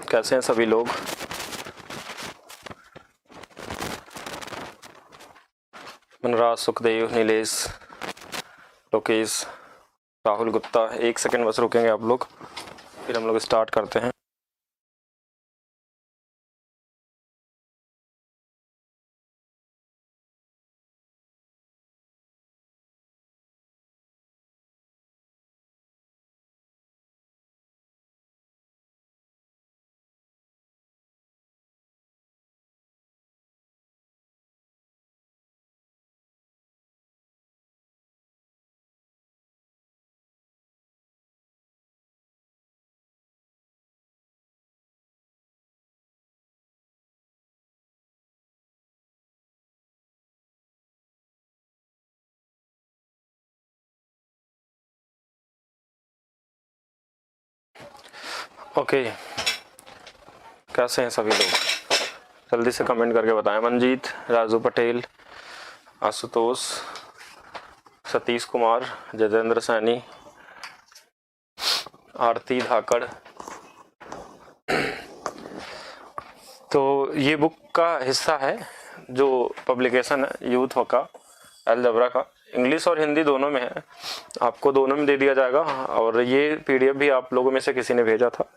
कैसे हैं सभी लोग? मनराज, सुखदेव, नीलेश, लोकेश, राहुल गुप्ता, 1 सेकंड बस रुकेंगे आप लोग, फिर हम लोग स्टार्ट करते हैं। ओके, कैसे हैं सभी लोग? जल्दी से कमेंट करके बताएं। मनजीत, राजू पटेल, आशुतोष, सतीश कुमार, जतेंद्र सैनी, आरती धाकड़। तो ये बुक का हिस्सा है जो पब्लिकेशन है यूथ का अलजबरा का, इंग्लिश और हिंदी दोनों में है, आपको दोनों में दे दिया जाएगा। और ये पीडीएफ भी आप लोगों में से किसी ने भेजा था,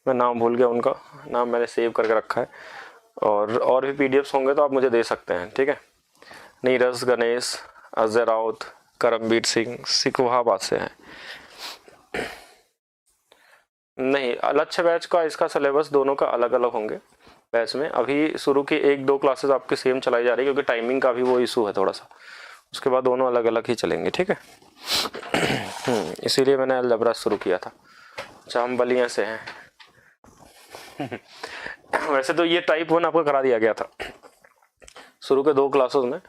मैं नाम भूल गया, उनका नाम मैंने सेव करके रखा है। और भी पीडीएफ्स होंगे तो आप मुझे दे सकते हैं, ठीक है। नीरज, गणेश, अजय राउत, करमबीर सिंह सिकुहाबाद से हैं। नहीं, लक्ष्य बैच का इसका सिलेबस दोनों का अलग अलग होंगे बैच में। अभी शुरू की 1-2 क्लासेस आपकी सेम चलाई जा रही है क्योंकि टाइमिंग का भी वो इशू है थोड़ा सा, उसके बाद दोनों अलग अलग ही चलेंगे, ठीक है। इसीलिए मैंने अलजबरा शुरू किया था। अच्छा, हम बलिया से हैं। वैसे तो ये टाइप 1 आपको करा दिया गया था शुरू के 2 क्लासेस में,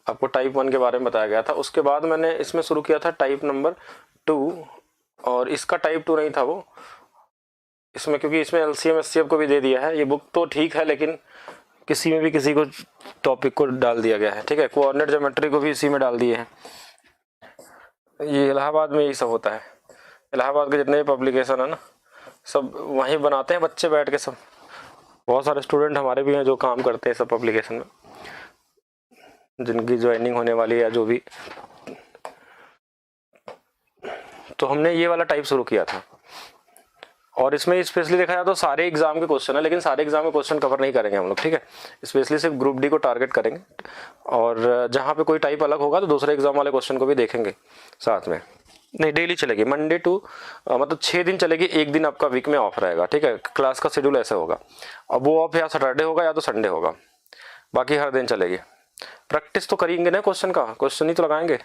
आपको टाइप 1 के बारे में बताया गया था। उसके बाद मैंने इसमें शुरू किया था टाइप नंबर 2, और इसका टाइप 2 नहीं था वो इसमें, क्योंकि इसमें एलसीएम एचसीएफ को भी दे दिया है। ये बुक तो ठीक है, लेकिन किसी में भी किसी को टॉपिक को डाल दिया गया है, ठीक है। कोऑर्डिनेट ज्योमेट्री को भी इसी में डाल दिए हैं। ये इलाहाबाद में यही सब होता है। इलाहाबाद के जितने भी पब्लिकेशन है ना, सब वहीं बनाते हैं बच्चे बैठ के। सब बहुत सारे स्टूडेंट हमारे भी हैं जो काम करते हैं सब पब्लिकेशन में, जिनकी ज्वाइनिंग होने वाली है, जो भी। तो हमने ये वाला टाइप शुरू किया था, और इसमें स्पेशली देखा जाए तो सारे एग्जाम के क्वेश्चन है, लेकिन सारे एग्जाम के क्वेश्चन कवर नहीं करेंगे हम लोग, ठीक है। स्पेशली सिर्फ ग्रुप डी को टारगेट करेंगे, और जहाँ पे कोई टाइप अलग होगा तो दूसरे एग्जाम वाले क्वेश्चन को भी देखेंगे साथ में। नहीं, डेली चलेगी, मंडे टू मतलब 6 दिन चलेगी, 1 दिन आपका वीक में ऑफ रहेगा, ठीक है। क्लास का शेड्यूल ऐसे होगा, अब वो ऑफ या सैटरडे होगा या तो संडे होगा, बाकी हर दिन चलेगी। प्रैक्टिस तो करेंगे ना, क्वेश्चन ही तो लगाएंगे।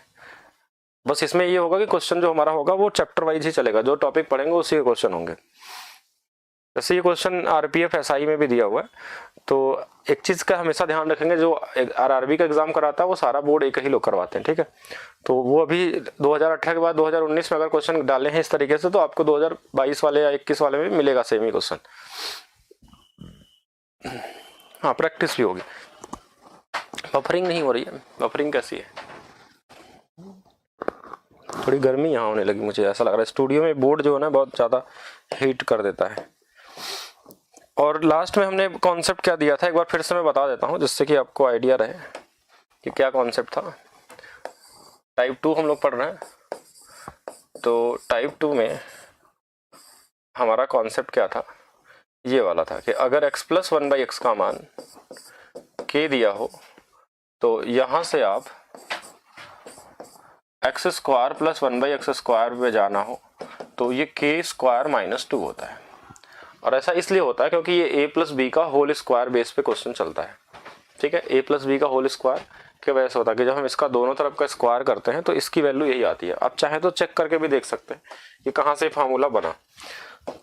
बस इसमें ये होगा कि क्वेश्चन जो हमारा होगा वो चैप्टर वाइज ही चलेगा, जो टॉपिक पढ़ेंगे उसी के क्वेश्चन होंगे। जैसे ये क्वेश्चन आरपीएफ एसआई में भी दिया हुआ है, तो एक चीज का हमेशा ध्यान रखेंगे, जो आरआरबी का एग्जाम कराता है वो सारा बोर्ड एक ही लोग करवाते हैं, ठीक है। तो वो अभी 2018 के बाद 2019 में अगर क्वेश्चन डाले हैं इस तरीके से, तो आपको 2022 वाले या 21 वाले में मिलेगा सेम ही क्वेश्चन। हाँ, प्रैक्टिस भी होगी। बफरिंग नहीं हो रही है? बफरिंग कैसी है? थोड़ी गर्मी यहाँ होने लगी, मुझे ऐसा लग रहा है। स्टूडियो में बोर्ड जो है ना बहुत ज़्यादा हीट कर देता है। और लास्ट में हमने कॉन्सेप्ट क्या दिया था, एक बार फिर से मैं बता देता हूँ, जिससे कि आपको आइडिया रहे कि क्या कॉन्सेप्ट था। टाइप 2 हम लोग पढ़ रहे हैं, तो टाइप 2 में हमारा कॉन्सेप्ट क्या था, ये वाला था कि अगर x + 1/x का मान k दिया हो, तो यहाँ से आप x² + 1/x² पे जाना हो, तो ये k² - 2 होता है। और ऐसा इसलिए होता है क्योंकि ये a + b का होल स्क्वायर बेस पे क्वेश्चन चलता है, ठीक है। a + b का होल स्क्वायर के वजह से होता है कि जब हम इसका दोनों तरफ का स्क्वायर करते हैं तो इसकी वैल्यू यही आती है। आप चाहे तो चेक करके भी देख सकते हैं कि कहाँ से फार्मूला बना।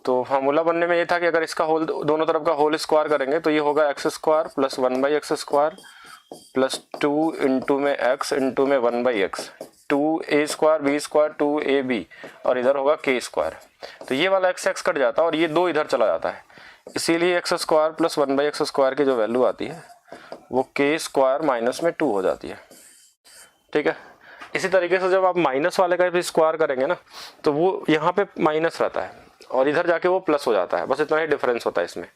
तो फार्मूला बनने में ये था कि अगर इसका होल दोनों तरफ का होल स्क्वायर करेंगे तो ये होगा x² + 1/x² + 2 × में x × में 1/x, 2a² b² 2ab, और इधर होगा k²। तो ये वाला x कट जाता है और ये 2 इधर चला जाता है, इसीलिए x² + 1/x² की जो वैल्यू आती है वो k² - 2 हो जाती है, ठीक है। इसी तरीके से जब आप माइनस वाले का भी स्क्वायर करेंगे ना, तो वो यहाँ पे माइनस रहता है और इधर जाके वो प्लस हो जाता है, बस इतना ही डिफरेंस होता है इसमें।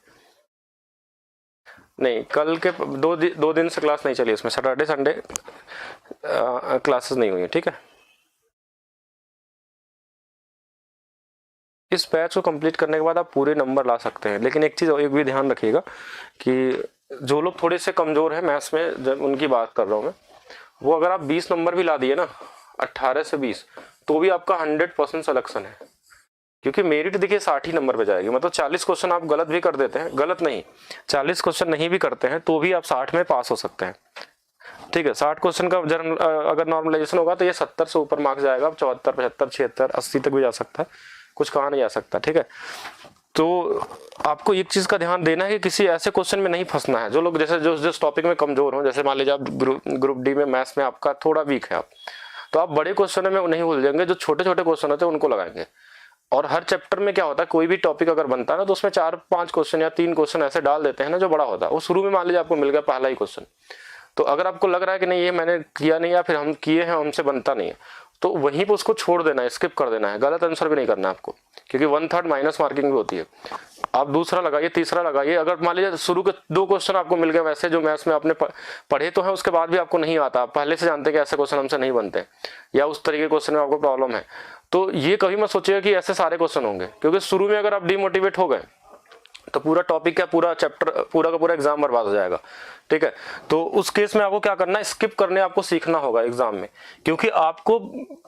नहीं, कल के दो दिन से क्लास नहीं चली, इसमें सैटरडे संडे क्लासेस नहीं हुई है, ठीक है। इस बैच को कंप्लीट करने के बाद आप पूरे नंबर ला सकते हैं, लेकिन एक चीज़ एक भी ध्यान रखिएगा कि जो लोग थोड़े से कमज़ोर हैं मैथ्स में, जब उनकी बात कर रहा हूँ मैं, वो अगर आप 20 नंबर भी ला दिए ना, 18 से 20, तो भी आपका 100% सिलेक्शन है, क्योंकि मेरिट देखिए 60 ही नंबर पे जाएगी। मतलब 40 क्वेश्चन आप गलत भी कर देते हैं, गलत नहीं, 40 क्वेश्चन नहीं भी करते हैं तो भी आप 60 में पास हो सकते हैं, ठीक है। 60 क्वेश्चन का अगर नॉर्मलाइजेशन होगा तो ये 70 से ऊपर मार्क्स जाएगा, 74, 75, 76, 80 तक भी जा सकता है, कुछ कहा नहीं जा सकता, ठीक है। तो आपको एक चीज का ध्यान देना है कि किसी ऐसे क्वेश्चन में नहीं फंसना है। जो लोग जैसे जिस टॉपिक में कमजोर हो, जैसे मान लीजिए आप ग्रुप डी में मैथ्स में आपका थोड़ा वीक है आप, तो आप बड़े क्वेश्चन में नहीं भूल जाएंगे, जो छोटे छोटे क्वेश्चन होते हैं उनको लगाएंगे। और हर चैप्टर में क्या होता है, कोई भी टॉपिक अगर बनता है ना, तो उसमें 4-5 क्वेश्चन या 3 क्वेश्चन ऐसे डाल देते हैं ना जो बड़ा होता है। वो शुरू में मान लीजिए आपको मिल गया पहला ही क्वेश्चन, तो अगर आपको लग रहा है कि नहीं ये मैंने किया नहीं, या फिर हम किए हैं हमसे बनता नहीं है, तो वहीं पर उसको छोड़ देना है, स्किप कर देना है, गलत आंसर भी नहीं करना है आपको, क्योंकि 1/3 माइनस मार्किंग भी होती है। आप दूसरा लगाइए, तीसरा लगाइए। अगर मान लीजिए शुरू के 2 क्वेश्चन आपको मिल गए वैसे जो मैथ्स में आपने पढ़े तो है, उसके बाद भी आपको नहीं आता, आप पहले से जानते हैं कि ऐसे क्वेश्चन हमसे नहीं बनते, या उस तरीके के क्वेश्चन में आपको प्रॉब्लम है, तो ये कभी मत सोचिएगा कि ऐसे सारे क्वेश्चन होंगे, क्योंकि शुरू में अगर आप डिमोटिवेट हो गए तो पूरा टॉपिक का पूरा चैप्टर पूरा का पूरा एग्जाम बर्बाद हो जाएगा, ठीक है। तो उस केस में आपको क्या करना है, स्किप करने आपको सीखना होगा एग्जाम में, क्योंकि आपको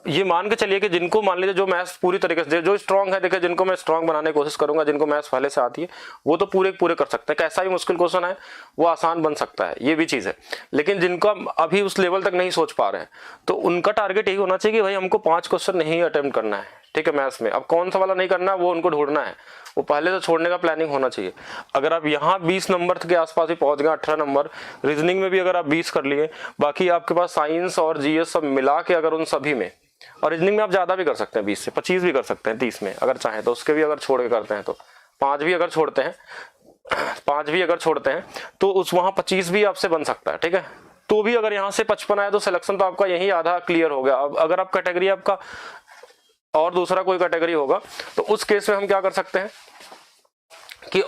ये मान के चलिए कि जिनको मान लीजिए जो मैथ्स पूरी तरीके से जो स्ट्रांग है, देखिए जिनको मैं स्ट्रांग बनाने की कोशिश करूंगा, जिनको मैथ्स पहले से आती है वो तो पूरे कर सकते हैं, कैसा भी मुश्किल क्वेश्चन है वो आसान बन सकता है, ये भी चीज है। लेकिन जिनको अभी उस लेवल तक नहीं सोच पा रहे हैं, तो उनका टारगेट यही होना चाहिए कि भाई हमको 5 क्वेश्चन नहीं अटेम्प्ट करना है, ठीक है, मैथ्स में। अब कौन सा वाला नहीं करना है वो उनको ढूंढना है, वो पहले से छोड़ने का प्लानिंग होना चाहिए। अगर आप यहाँ 20 नंबर के आसपास ही पहुंच गए, 18 नंबर, रीजनिंग में भी अगर आप 20 कर लिए, बाकी आपके पास साइंस और जीएस सब मिला के अगर उन सभी में, और रीजनिंग में आप ज्यादा भी कर सकते हैं, 20 से 25 भी कर सकते हैं, 30 में अगर चाहें तो, उसके भी अगर छोड़ के करते हैं तो 5 भी अगर छोड़ते हैं 5 भी अगर छोड़ते हैं तो उस वहां 25 भी आपसे बन सकता है, ठीक है। तो भी अगर यहाँ से 55 आया तो सिलेक्शन तो आपका यही आधा क्लियर हो गया। अब अगर आप कैटेगरी आपका और दूसरा कोई कैटेगरी होगा तो उस केस में हम क्या कर सकते हैं कि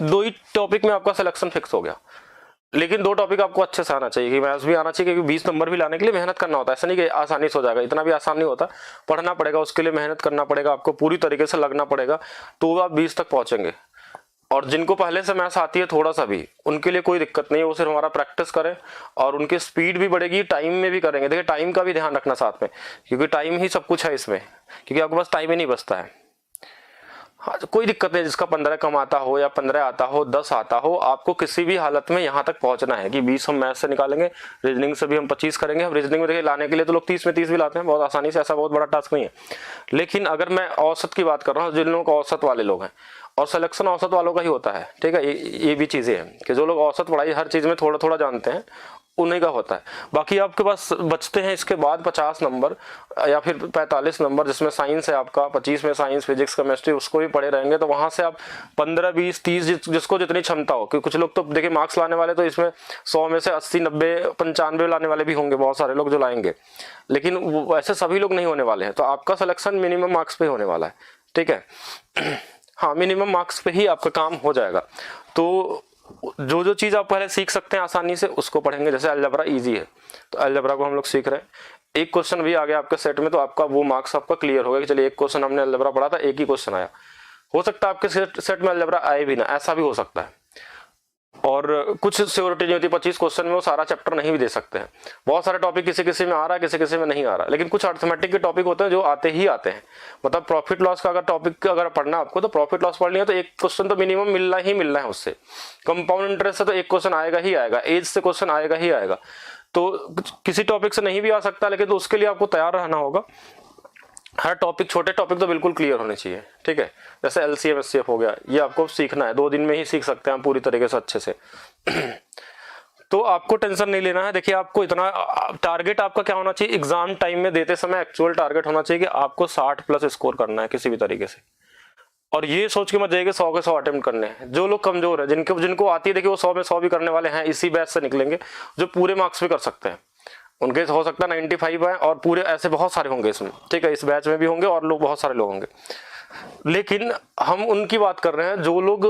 2 ही टॉपिक में आपका सिलेक्शन फिक्स हो गया, लेकिन 2 टॉपिक आपको अच्छे से आना चाहिए, कि मैथ्स भी आना चाहिए, क्योंकि 20 नंबर भी लाने के लिए मेहनत करना होता है, ऐसा नहीं कि आसानी से हो जाएगा, इतना भी आसान नहीं होता, पढ़ना पड़ेगा, उसके लिए मेहनत करना पड़ेगा, आपको पूरी तरीके से लगना पड़ेगा, तो आप 20 तक पहुंचेंगे। और जिनको पहले से मैथ्स आती है थोड़ा सा भी, उनके लिए कोई दिक्कत नहीं है, वो सिर्फ हमारा प्रैक्टिस करें और उनकी स्पीड भी बढ़ेगी, टाइम में भी करेंगे। देखिए टाइम का भी ध्यान रखना साथ में, क्योंकि टाइम ही सब कुछ है इसमें, क्योंकि आपके पास टाइम ही नहीं बचता है। हाँ, कोई दिक्कत नहीं, जिसका 15 कम आता हो या 15 आता हो, 10 आता हो, आपको किसी भी हालत में यहाँ तक पहुंचना है कि 20 हम मैथ्स से निकालेंगे, रीजनिंग से भी हम 25 करेंगे। हम रीजनिंग में देखिए लाने के लिए तो लोग 30 में 30 भी लाते हैं बहुत आसानी से, ऐसा बहुत बड़ा टास्क नहीं है। लेकिन अगर मैं औसत की बात कर रहा हूँ, जिन लोगों को औसत वाले लोग हैं, और सिलेक्शन औसत वालों का ही होता है, ठीक है, ये भी चीजें हैं कि जो लोग औसत पढ़ाई हर चीज में थोड़ा थोड़ा जानते हैं, उन्हीं का होता है। बाकी आपके पास बचते हैं इसके बाद 50 नंबर या फिर 45 नंबर, जिसमें साइंस है आपका, 25 में साइंस, फिजिक्स, केमिस्ट्री, उसको भी पढ़े रहेंगे, तो वहां से आप 15, 20, 30 जिसको जितनी क्षमता हो, क्योंकि कुछ लोग तो देखिए मार्क्स लाने वाले तो इसमें 100 में से 80, 90, 95 लाने वाले भी होंगे, बहुत सारे लोग जो लाएंगे, लेकिन वैसे सभी लोग नहीं होने वाले हैं। तो आपका सिलेक्शन मिनिमम मार्क्स पे होने वाला है, ठीक है। हाँ, मिनिमम मार्क्स पे ही आपका काम हो जाएगा। तो जो चीज आप पहले सीख सकते हैं आसानी से उसको पढ़ेंगे। जैसे अलजेब्रा इजी है, तो अलजेब्रा को हम लोग सीख रहे हैं। एक क्वेश्चन भी आ गया आपके सेट में तो आपका वो मार्क्स आपका क्लियर हो गया कि चलिए एक क्वेश्चन हमने अलजेब्रा पढ़ा था, एक ही क्वेश्चन आया। हो सकता है आपके सेट में अलजेब्रा आए भी ना, ऐसा भी हो सकता है। और कुछ सिक्योरिटी नहीं होती, 25 क्वेश्चन में वो सारा चैप्टर नहीं भी दे सकते हैं। बहुत सारे टॉपिक किसी किसी में आ रहा है, किसी किसी में नहीं आ रहा, लेकिन कुछ अर्थमेटिक के टॉपिक होते हैं जो आते ही आते हैं। मतलब प्रॉफिट लॉस का अगर टॉपिक अगर पढ़ना आपको, तो प्रॉफिट लॉस पढ़नी है तो एक क्वेश्चन तो मिनिमम मिलना है उससे। कंपाउंड इंटरेस्ट से तो एक क्वेश्चन आएगा ही आएगा, एज से क्वेश्चन आएगा ही आएगा। तो किसी टॉपिक से नहीं भी आ सकता, लेकिन तो उसके लिए आपको तैयार रहना होगा। हर टॉपिक, छोटे टॉपिक तो बिल्कुल क्लियर होने चाहिए, ठीक है। जैसे एलसीएम एचसीएफ हो गया, ये आपको सीखना है, 2 दिन में ही सीख सकते हैं हम पूरी तरीके से अच्छे से। तो आपको टेंशन नहीं लेना है। देखिए आपको इतना टारगेट आपका क्या होना चाहिए, एग्जाम टाइम में देते समय एक्चुअल टारगेट होना चाहिए कि आपको 60+ स्कोर करना है किसी भी तरीके से। और ये सोच के मत जाइए 100 के 100 अटेम्प्ट करने हैं। जो लोग कमजोर है, जिनको आती है, देखिए वो 100 में 100 भी करने वाले हैं, इसी बैच से निकलेंगे जो पूरे मार्क्स भी कर सकते हैं। उनके हो सकता है 95 है, और पूरे ऐसे बहुत सारे होंगे इसमें, ठीक है, इस बैच में भी होंगे और लोग बहुत सारे लोग होंगे। लेकिन हम उनकी बात कर रहे हैं जो लोग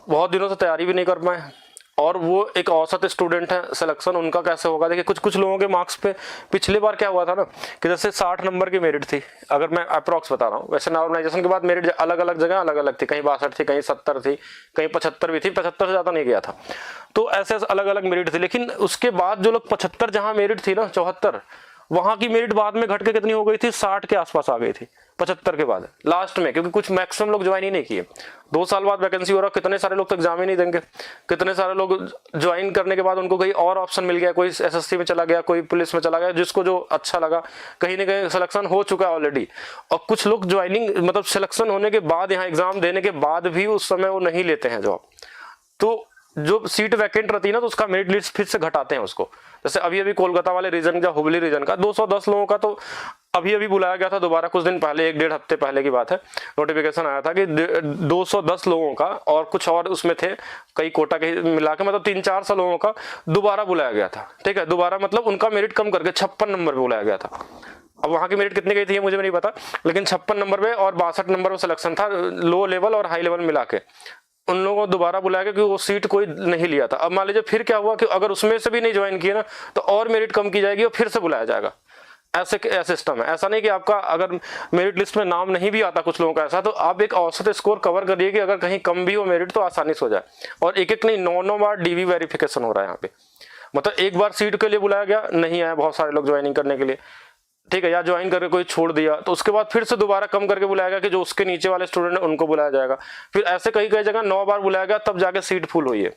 बहुत दिनों से तैयारी भी नहीं कर पाए और वो एक औसत स्टूडेंट है, सिलेक्शन उनका कैसे होगा? देखिए कुछ कुछ लोगों के मार्क्स पे पिछले बार क्या हुआ था ना कि जैसे 60 नंबर की मेरिट थी, अगर मैं अप्रॉक्स बता रहा हूँ, वैसे नॉर्मलाइजेशन के बाद मेरिट अलग अलग जगह अलग अलग थी, कहीं 62 थी, कहीं 70 थी, कहीं 75 भी थी, 75 से ज्यादा नहीं गया था, तो ऐसे अलग अलग मेरिट थी। लेकिन उसके बाद जो लोग 75 जहां मेरिट थी ना 74, वहां की मेरिट बाद में घट के कितनी हो गई थी? 60 के आसपास आ गई थी 75 के बाद लास्ट में, क्योंकि कुछ मैक्सिमम लोग ज्वाइन ही नहीं किए। 2 साल बाद वैकेंसी हो रहा, कितने सारे लोग तो एग्जाम ही नहीं देंगे, कितने सारे लोग ज्वाइन करने के बाद उनको कहीं और ऑप्शन मिल गया, कोई एसएससी में चला गया, कोई पुलिस में चला गया, जिसको जो अच्छा लगा, कहीं ना कहीं सिलेक्शन हो चुका है ऑलरेडी। और कुछ लोग ज्वाइनिंग मतलब सिलेक्शन होने के बाद यहाँ एग्जाम देने के बाद भी उस समय वो नहीं लेते हैं जॉब, तो जो सीट वैकेंट रहती है ना तो उसका मेरिट लिस्ट फिर से घटाते हैं उसको। जैसे अभी अभी कोलकाता वाले रीजन या हुबली रीजन का 210 लोगों का तो अभी अभी बुलाया गया था दोबारा, कुछ दिन पहले, 1-1.5 हफ्ते पहले की बात है, नोटिफिकेशन आया था कि 210 लोगों का, और कुछ और उसमें थे कई कोटा के मिला के, मतलब 300-400 लोगों का दोबारा बुलाया गया था। ठीक है, दोबारा मतलब उनका मेरिट कम करके 56 नंबर पे बुलाया गया था। अब वहां की मेरिट कितनी गई थी मुझे नहीं पता, लेकिन 56 नंबर पे और 62 नंबर पे सिलेक्शन था, लो लेवल और हाई लेवल मिला के उन लोगों को दोबारा बुलाया गया, क्योंकि वो सीट कोई नहीं लिया था। अब मान लीजिए फिर क्या हुआ कि अगर उसमें से भी नहीं ज्वाइन किया ना तो और मेरिट कम की जाएगी और फिर से बुलाया जाएगा। ऐसे सिस्टम है, ऐसा नहीं कि आपका अगर मेरिट लिस्ट में नाम नहीं भी आता कुछ लोगों का ऐसा, तो आप एक औसत स्कोर कवर करिए कि अगर कहीं कम भी हो मेरिट तो आसानी से हो जाए। और एक एक नहीं 9 बार डीवी वेरिफिकेशन हो रहा है यहाँ पे, मतलब एक बार सीट के लिए बुलाया गया, नहीं आया बहुत सारे लोग ज्वाइनिंग करने के लिए, ठीक है, या ज्वाइन करके कोई छोड़ दिया तो उसके बाद फिर से दोबारा कम करके बुलाया गया कि जो उसके नीचे वाले स्टूडेंट है उनको बुलाया जाएगा। फिर ऐसे कई कई जगह 9 बार बुलाया गया तब जाके सीट फुल हुई है।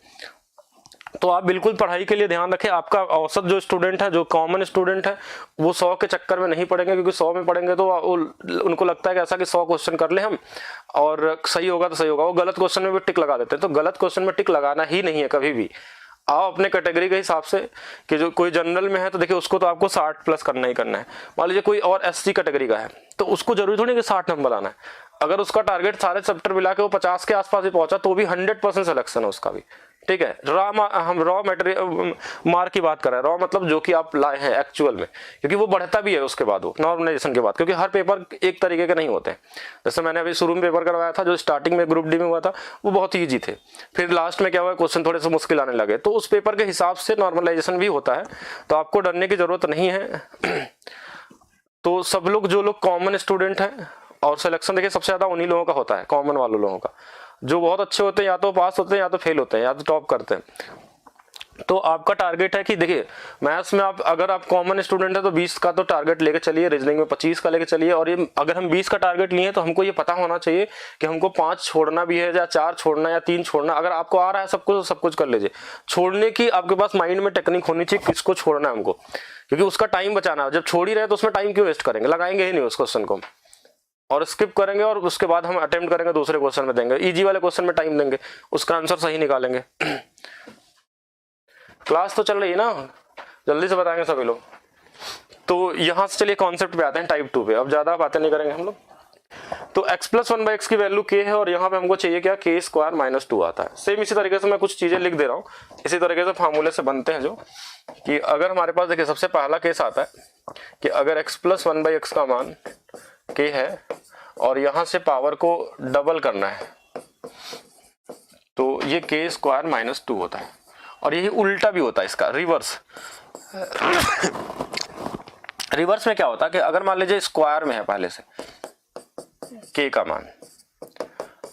तो आप बिल्कुल पढ़ाई के लिए ध्यान रखें, आपका औसत जो स्टूडेंट है, जो कॉमन स्टूडेंट है, वो 100 के चक्कर में नहीं पढ़ेंगे, क्योंकि 100 में पढ़ेंगे तो उनको लगता है कि ऐसा कि 100 क्वेश्चन कर ले हम और सही होगा तो सही होगा, वो गलत क्वेश्चन में भी टिक लगा देते हैं। तो गलत क्वेश्चन में टिक लगाना ही नहीं है कभी भी। आओ अपने कैटेगरी के हिसाब से कि जो कोई जनरल में है तो देखिए उसको तो आपको 60 प्लस करना ही करना है। मान लीजिए कोई और एससी कैटेगरी का है तो उसको जरूरी थोड़ी कि 60 नंबर आना है, अगर उसका टारगेट सारे चैप्टर मिला के वो 50 के आसपास भी पहुंचा तो भी 100% सिलेक्शन है उसका भी। ठीक है, हम रॉ मटेरियल मार्क की बात कर रहे हैं, रॉ मतलब जो कि आप लाए हैं एक्चुअल में, क्योंकि वो बढ़ता भी है उसके बाद, वो नॉर्मलाइजेशन के बाद, क्योंकि हर पेपर एक तरीके के नहीं होते हैं। जैसे मैंने अभी शुरू में पेपर करवाया था जो स्टार्टिंग में ग्रुप डी में हुआ था वो बहुत ईजी थे, फिर लास्ट में क्या हुआ क्वेश्चन थोड़े से मुश्किल आने लगे, तो उस पेपर के हिसाब से नॉर्मलाइजेशन भी होता है, तो आपको डरने की जरूरत नहीं है। तो सब लोग जो लोग कॉमन स्टूडेंट हैं, और सिलेक्शन देखिए सबसे ज्यादा उन्हीं लोगों का होता है, कॉमन वालों लोगों का, जो बहुत अच्छे होते हैं या तो पास होते हैं या तो फेल होते हैं या तो टॉप करते हैं। तो आपका टारगेट है कि देखिए मैथ्स में आप अगर आप कॉमन स्टूडेंट है तो 20 का तो टारगेट लेके चलिए, रीजनिंग में 25 का लेके चलिए, और ये अगर हम 20 का टारगेट लिए तो हमको ये पता होना चाहिए कि हमको 5 छोड़ना भी है या 4 छोड़ना या 3 छोड़ना। अगर आपको आ रहा है सब कुछ तो सब कुछ कर लीजिए, छोड़ने की आपके पास माइंड में टेक्निक होनी चाहिए किसको छोड़ना है हमको, क्योंकि उसका टाइम बचाना है। जब छोड़ ही रहे तो उसमें टाइम क्यों वेस्ट करेंगे, लगाएंगे ही नहीं उस क्वेश्चन को और स्किप करेंगे, और उसके बाद हम अटेम्प्ट करेंगे दूसरे क्वेश्चन में देंगे, इजी वाले क्वेश्चन में टाइम देंगे, उसका आंसर सही निकालेंगे। क्लास तो चल रही है ना, जल्दी से बताएंगे सभी लोग। तो यहां से चलिए कॉन्सेप्ट पे आते हैं टाइप 2 पे, अब ज्यादा बातें नहीं करेंगे हम लोग। तो x + 1/x की वैल्यू k है और यहाँ पे हमको चाहिए क्या, k² - 2 आता है। सेम इसी तरीके से मैं कुछ चीजें लिख दे रहा हूँ, इसी तरीके से फार्मूले से बनते हैं, जो कि अगर हमारे पास देखिए सबसे पहला केस आता है कि अगर x + 1/x का मान k है और यहां से पावर को डबल करना है तो ये k² - 2 होता है। और यही उल्टा भी होता है इसका, रिवर्स। रिवर्स में क्या होता है कि अगर मान लीजिए स्क्वायर में है पहले से k का मान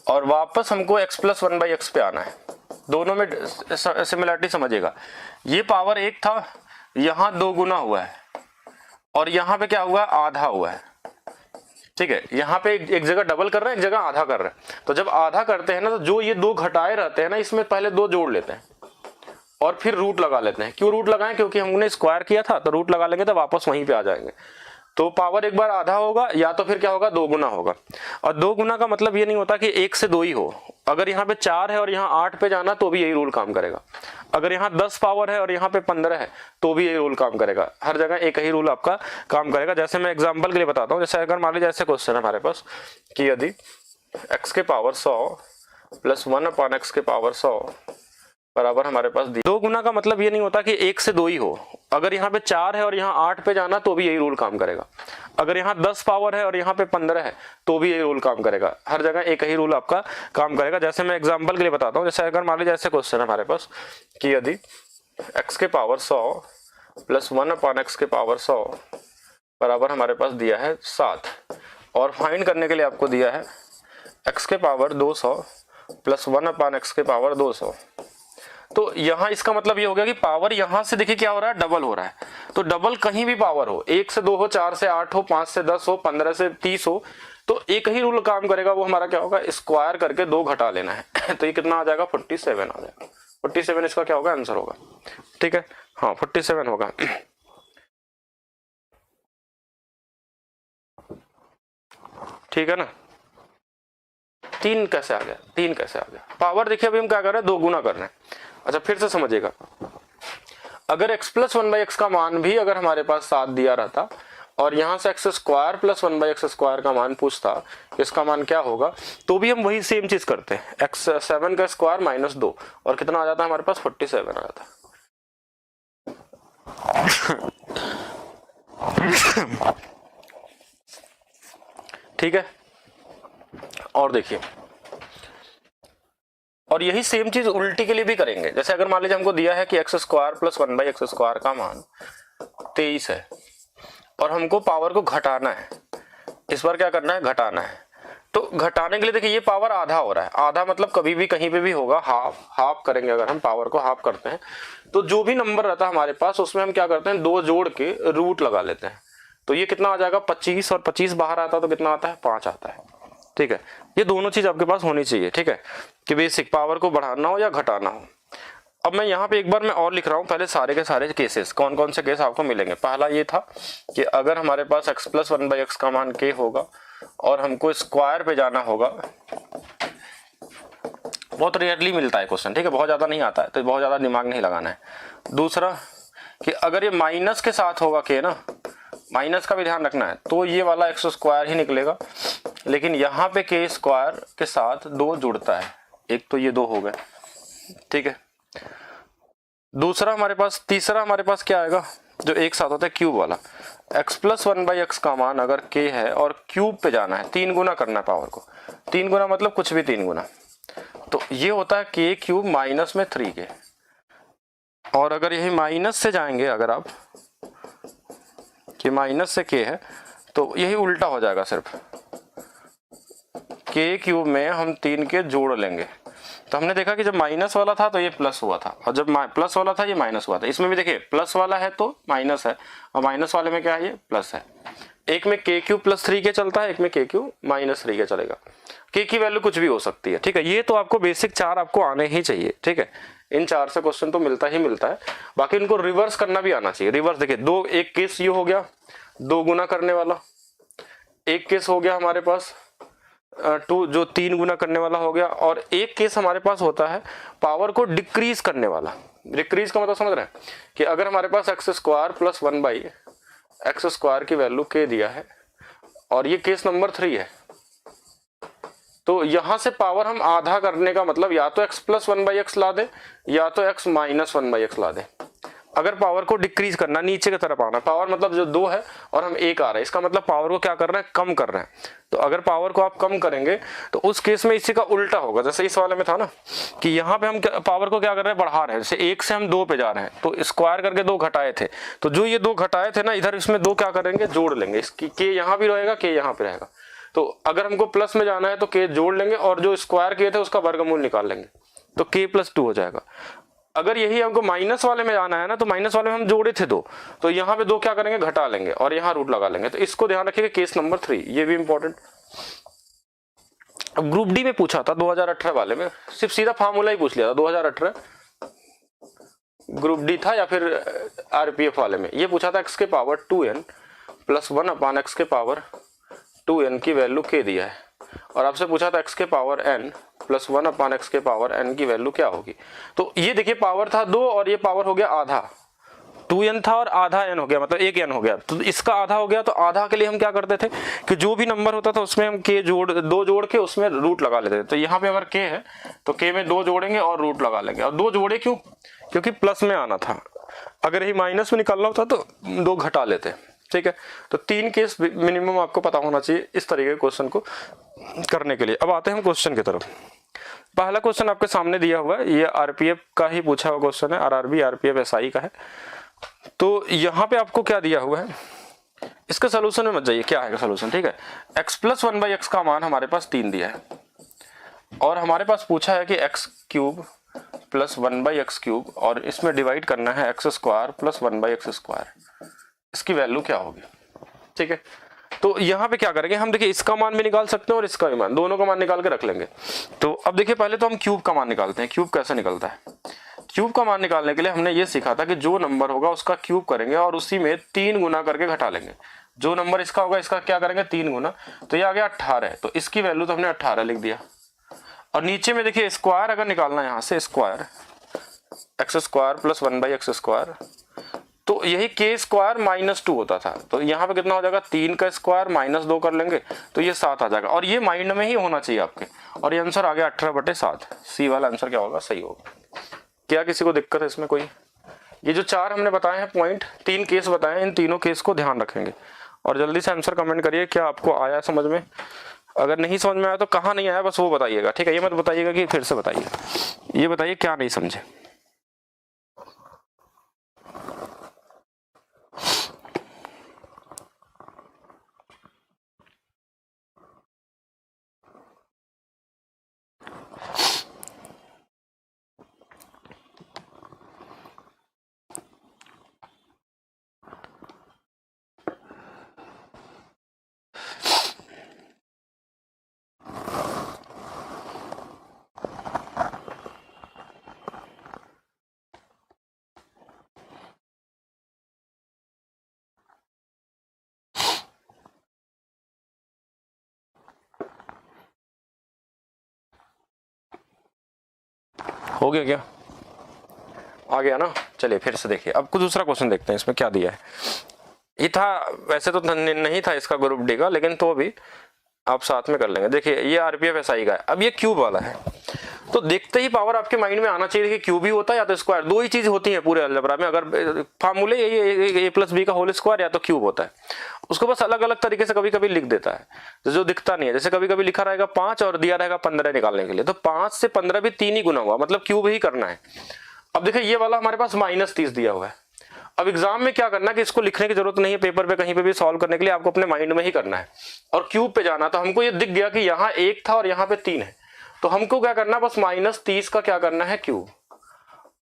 और वापस हमको x + 1/x पे आना है, दोनों में सिमिलरिटी समझिएगा। ये पावर 1 था, यहां 2 गुना हुआ है और यहां पे क्या हुआ, आधा हुआ है। ठीक है, यहाँ पे एक जगह डबल कर रहे हैं, एक जगह आधा कर रहे हैं। तो जब आधा करते हैं ना तो जो ये 2 घटाए रहते हैं ना, इसमें पहले 2 जोड़ लेते हैं और फिर रूट लगा लेते हैं। क्यों रूट लगाएं, क्योंकि हमने स्क्वायर किया था तो रूट लगा लेंगे तो वापस वहीं पे आ जाएंगे। तो पावर एक बार आधा होगा या तो फिर क्या होगा, 2 गुना होगा। और 2 गुना का मतलब ये नहीं होता कि 1 से 2 ही हो, अगर यहाँ पे 4 है और यहाँ 8 पे जाना तो भी यही रूल काम करेगा। अगर यहाँ 10 पावर है और यहाँ पे 15 है तो भी यही रूल काम करेगा। हर जगह एक ही रूल आपका काम करेगा। जैसे मैं एग्जाम्पल के लिए बताता हूँ, जैसे अगर मान लीजिए ऐसे क्वेश्चन है हमारे पास कि यदि x के पावर 100 + 1/x के पावर 100 बराबर हमारे पास 2 गुना का मतलब ये नहीं होता कि 1 से 2 ही हो, अगर यहाँ पे 4 है और यहाँ 8 पे जाना तो भी यही रूल काम करेगा। अगर यहाँ 10 पावर है और यहाँ पे 15 है तो भी यही रूल काम करेगा। हर जगह एक ही रूल आपका काम करेगा। जैसे मैं एग्जांपल के लिए बताता हूँ, जैसे अगर मान लीजिए ऐसे क्वेश्चन है हमारे पास कि यदि x के पावर 100 प्लस 1/x के पावर 100 बराबर हमारे पास दिया है 7 और फाइंड करने के लिए आपको दिया है x के पावर 200 प्लस 1/x के पावर 200, तो यहाँ इसका मतलब ये हो गया कि पावर यहाँ से देखिए क्या हो रहा है, डबल हो रहा है। तो डबल कहीं भी पावर हो, 1 से 2 हो, 4 से 8 हो, 5 से 10 हो, 15 से 30 हो, तो एक ही रूल काम करेगा, वो हमारा क्या होगा, स्क्वायर करके 2 घटा लेना है। तो ये कितना आ जाएगा, 47 आ जाएगा। 47 इसका क्या होगा, आंसर होगा। ठीक है, हाँ 47 होगा। ठीक है ना। 3 कैसे आ गया, 3 कैसे आ गया। पावर देखिए अभी हम क्या कर रहे हैं, 2 गुना कर रहे हैं। अच्छा फिर से समझिएगा, अगर x प्लस 1/x का मान भी अगर हमारे पास 7 दिया रहता और यहाँ से x square plus 1/x square का मान पूछता, इसका मान क्या होगा, तो भी हम वही सेम चीज करते हैं। x 7 का स्क्वायर माइनस 2 और कितना आ जाता है हमारे पास, 47 आ जाता। ठीक है, और देखिए, और यही सेम चीज उल्टी के लिए भी करेंगे। जैसे अगर मान लीजिए हमको दिया है कि x square plus 1/x square का मान 23 है और हमको पावर को घटाना है, इस बार क्या करना है, घटाना है। तो घटाने के लिए देखिए ये पावर आधा हो रहा है, आधा मतलब कभी भी कहीं पे भी होगा हाफ करेंगे। अगर हम पावर को हाफ करते हैं तो जो भी नंबर रहता है हमारे पास उसमें हम क्या करते हैं, 2 जोड़ के रूट लगा लेते हैं। तो ये कितना आ जाएगा, 25, और 25 बाहर आता है तो कितना आता है, 5 आता है। ठीक है, ये दोनों चीज आपके पास होनी चाहिए। ठीक है, कि बेसिक पावर को बढ़ाना हो या घटाना हो। अब मैं यहाँ पे एक बार मैं और लिख रहा हूँ, पहले सारे के सारे केसेस, कौन कौन से केस आपको मिलेंगे। पहला ये था कि अगर हमारे पास x प्लस 1/x का मान k होगा और हमको स्क्वायर पे जाना होगा, बहुत रेयरली मिलता है क्वेश्चन, ठीक है, बहुत ज्यादा नहीं आता है तो बहुत ज्यादा दिमाग नहीं लगाना है। दूसरा कि अगर ये माइनस के साथ होगा k ना, माइनस का भी ध्यान रखना है, तो ये वाला x स्क्वायर ही निकलेगा, लेकिन यहाँ पे k स्क्वायर के साथ 2 जुड़ता है, एक तो ये 2 हो गए। ठीक है, दूसरा हमारे पास, तीसरा हमारे पास क्या आएगा, जो एक साथ होता है क्यूब वाला। x प्लस 1/x का मान अगर k है और क्यूब पे जाना है, 3 गुना करना है पावर को, 3 गुना मतलब कुछ भी 3 गुना, तो ये होता है k क्यूब माइनस में 3k। और अगर यही माइनस से जाएंगे, अगर आप कि माइनस से k है तो यही उल्टा हो जाएगा, सिर्फ k क्यूब में हम 3k जोड़ लेंगे। तो हमने देखा कि जब माइनस वाला था तो ये प्लस हुआ था, और जब प्लस वाला था ये माइनस हुआ था। इसमें भी देखिए प्लस वाला है तो माइनस है, और माइनस वाले में क्या है, ये प्लस है। एक में k क्यूब प्लस 3k चलता है, एक में k क्यूब माइनस 3k चलेगा। k की वैल्यू कुछ भी हो सकती है। ठीक है, ये तो आपको बेसिक 4 आपको आने ही चाहिए। ठीक है, इन 4 से क्वेश्चन तो मिलता ही मिलता है, बाकी इनको रिवर्स करना भी आना चाहिए। रिवर्स देखिए, एक केस ये हो गया 2 गुना करने वाला, एक केस हो गया हमारे पास 2 जो 3 गुना करने वाला हो गया, और एक केस हमारे पास होता है पावर को डिक्रीज करने वाला। डिक्रीज का मतलब समझ रहे हैं कि अगर हमारे पास x square plus 1/x square की वैल्यू k दिया है और ये केस नंबर 3 है, तो यहां से पावर हम आधा करने का मतलब या तो x प्लस 1/x ला दे या तो x माइनस 1/x ला दे। अगर पावर को डिक्रीज करना, नीचे की तरफ आना, पावर मतलब जो 2 है और हम 1 आ रहा है, इसका मतलब पावर को क्या कर रहे हैं, कम कर रहे हैं। तो अगर पावर को आप कम करेंगे तो उस केस में इसी का उल्टा होगा। जैसे इस वाले में था ना कि यहाँ पे हम पावर को क्या कर रहे हैं, बढ़ा रहे हैं। जैसे 1 से हम 2 पे जा रहे हैं तो स्क्वायर करके 2 घटाए थे, तो जो ये 2 घटाए थे ना, इधर इसमें 2 क्या करेंगे, जोड़ लेंगे। इसकी k यहाँ भी रहेगा, k यहाँ पे रहेगा। तो अगर हमको प्लस में जाना है तो k जोड़ लेंगे, और जो स्क्वायर किए थे उसका वर्गमूल निकाल लेंगे, तो k प्लस 2 हो जाएगा। अगर यही हमको माइनस वाले में जाना है ना, तो माइनस वाले में हम जोड़े थे 2, तो यहाँ पे 2 क्या करेंगे, घटा लेंगे और यहाँ रूट लगा लेंगे। तो इसको ध्यान रखिएगा, केस नंबर 3, ये भी इंपॉर्टेंट। अब ग्रुप डी में पूछा था 2018 वाले में, सिर्फ सीधा फार्मूला ही पूछ लिया था। 2018 ग्रुप डी था या फिर आरपीएफ वाले में ये पूछा था x के पावर 2n प्लस 1/x के पावर 2n की वैल्यू k दिया है, और आपसे पूछा था x के पावर n प्लस 1/x के पावर n की वैल्यू क्या होगी। तो ये देखिए पावर था 2 और ये पावर हो गया आधा, 2n था और आधा n हो गया, मतलब 1 n हो गया। तो इसका आधा हो गया, तो आधा के लिए हम क्या करते थे कि जो भी नंबर होता था उसमें हम k 2 जोड़ के उसमें रूट लगा लेते थे। तो यहाँ पे अगर k है तो k में 2 जोड़ेंगे और रूट लगा लेंगे। और 2 जोड़े क्यों, क्योंकि प्लस में आना था। अगर ही माइनस में निकालना होता तो 2 घटा लेते, ठीक है। तो 3 केस मिनिमम आपको पता होना चाहिए इस तरीके के क्वेश्चन को करने के लिए। अब आते हैं हम क्वेश्चन की तरफ। पहला क्वेश्चन आपके सामने दिया हुआ है, ये आरपीएफ का ही पूछा हुआ क्वेश्चन है, आरआरबी आरपीएफ एसआई का है। तो यहाँ पे आपको क्या दिया हुआ है, इसका सोल्यूशन में मत जाइए, क्या है सोल्यूशन, ठीक है। x प्लस 1/x का मान हमारे पास 3 दिया है और हमारे पास पूछा है कि x cube plus 1/x cube और इसमें डिवाइड करना है x square plus 1/x square, इसकी वैल्यू क्या होगी, ठीक है। तो यहाँ पे क्या करेंगे हम, देखिए इसका मान भी निकाल सकते हैं और इसका भी मान, दोनों का मान निकाल के रख लेंगे। तो अब देखिए पहले तो हम क्यूब का मान निकालते हैं। क्यूब कैसे निकलता है, क्यूब का मान निकालने के लिए हमने ये सीखा था कि जो नंबर होगा उसका क्यूब करेंगे और उसी में 3 गुना करके घटा लेंगे। जो नंबर इसका होगा इसका क्या करेंगे 3 गुना, तो ये आ गया 18, तो इसकी वैल्यू तो हमने 18 लिख दिया। और नीचे में देखिए स्क्वायर अगर निकालना है, यहाँ से square x square plus 1/x square, तो यही k स्क्वायर -2 होता था। तो यहाँ पे कितना हो जाएगा, 3 का स्क्वायर -2 कर लेंगे तो ये 7 आ जाएगा। और ये माइंड में ही होना चाहिए आपके, और ये आंसर आ गया 18/7। सी वाला आंसर क्या होगा, सही होगा। क्या किसी को दिक्कत है इसमें कोई? ये जो 4 हमने बताए हैं पॉइंट, 3 केस बताए हैं, इन तीनों केस को ध्यान रखेंगे और जल्दी से आंसर कमेंट करिए क्या आपको आया समझ में। अगर नहीं समझ में आया तो कहाँ नहीं आया बस वो बताइएगा, ठीक है। ये मत बताइएगा कि फिर से बताइए, ये बताइए क्या नहीं समझे। हो गया क्या, आ गया ना। चलिए फिर से देखिए, अब कुछ दूसरा क्वेश्चन देखते हैं इसमें क्या दिया है। ये था वैसे तो नहीं था इसका ग्रुप डी का, लेकिन तो भी आप साथ में कर लेंगे। देखिए ये आरपीएफ एसआई का है, अब ये क्यूब वाला है। तो देखते ही पावर आपके माइंड में आना चाहिए कि क्यूब ही होता है या तो स्क्वायर, 2 ही चीज होती है पूरे अलजेब्रा में। अगर फार्मूले ये प्लस बी का होल स्क्वायर या तो क्यूब होता है, उसको बस अलग अलग तरीके से कभी कभी लिख देता है जो दिखता नहीं है। जैसे कभी कभी लिखा रहेगा 5 और दिया रहेगा 15 निकालने के लिए, तो 5 से 15 भी 3 ही गुना हुआ, मतलब क्यूब ही करना है। अब देखिए ये वाला हमारे पास -30 दिया हुआ है। अब एग्जाम में क्या करना है कि इसको लिखने की जरूरत नहीं है पेपर पे, कहीं पे भी सॉल्व करने के लिए आपको अपने माइंड में ही करना है और क्यूब पे जाना। तो हमको ये दिख गया कि यहाँ 1 था और यहाँ पे 3 है, तो हमको क्या करना है बस -30 का क्या करना है क्यूब,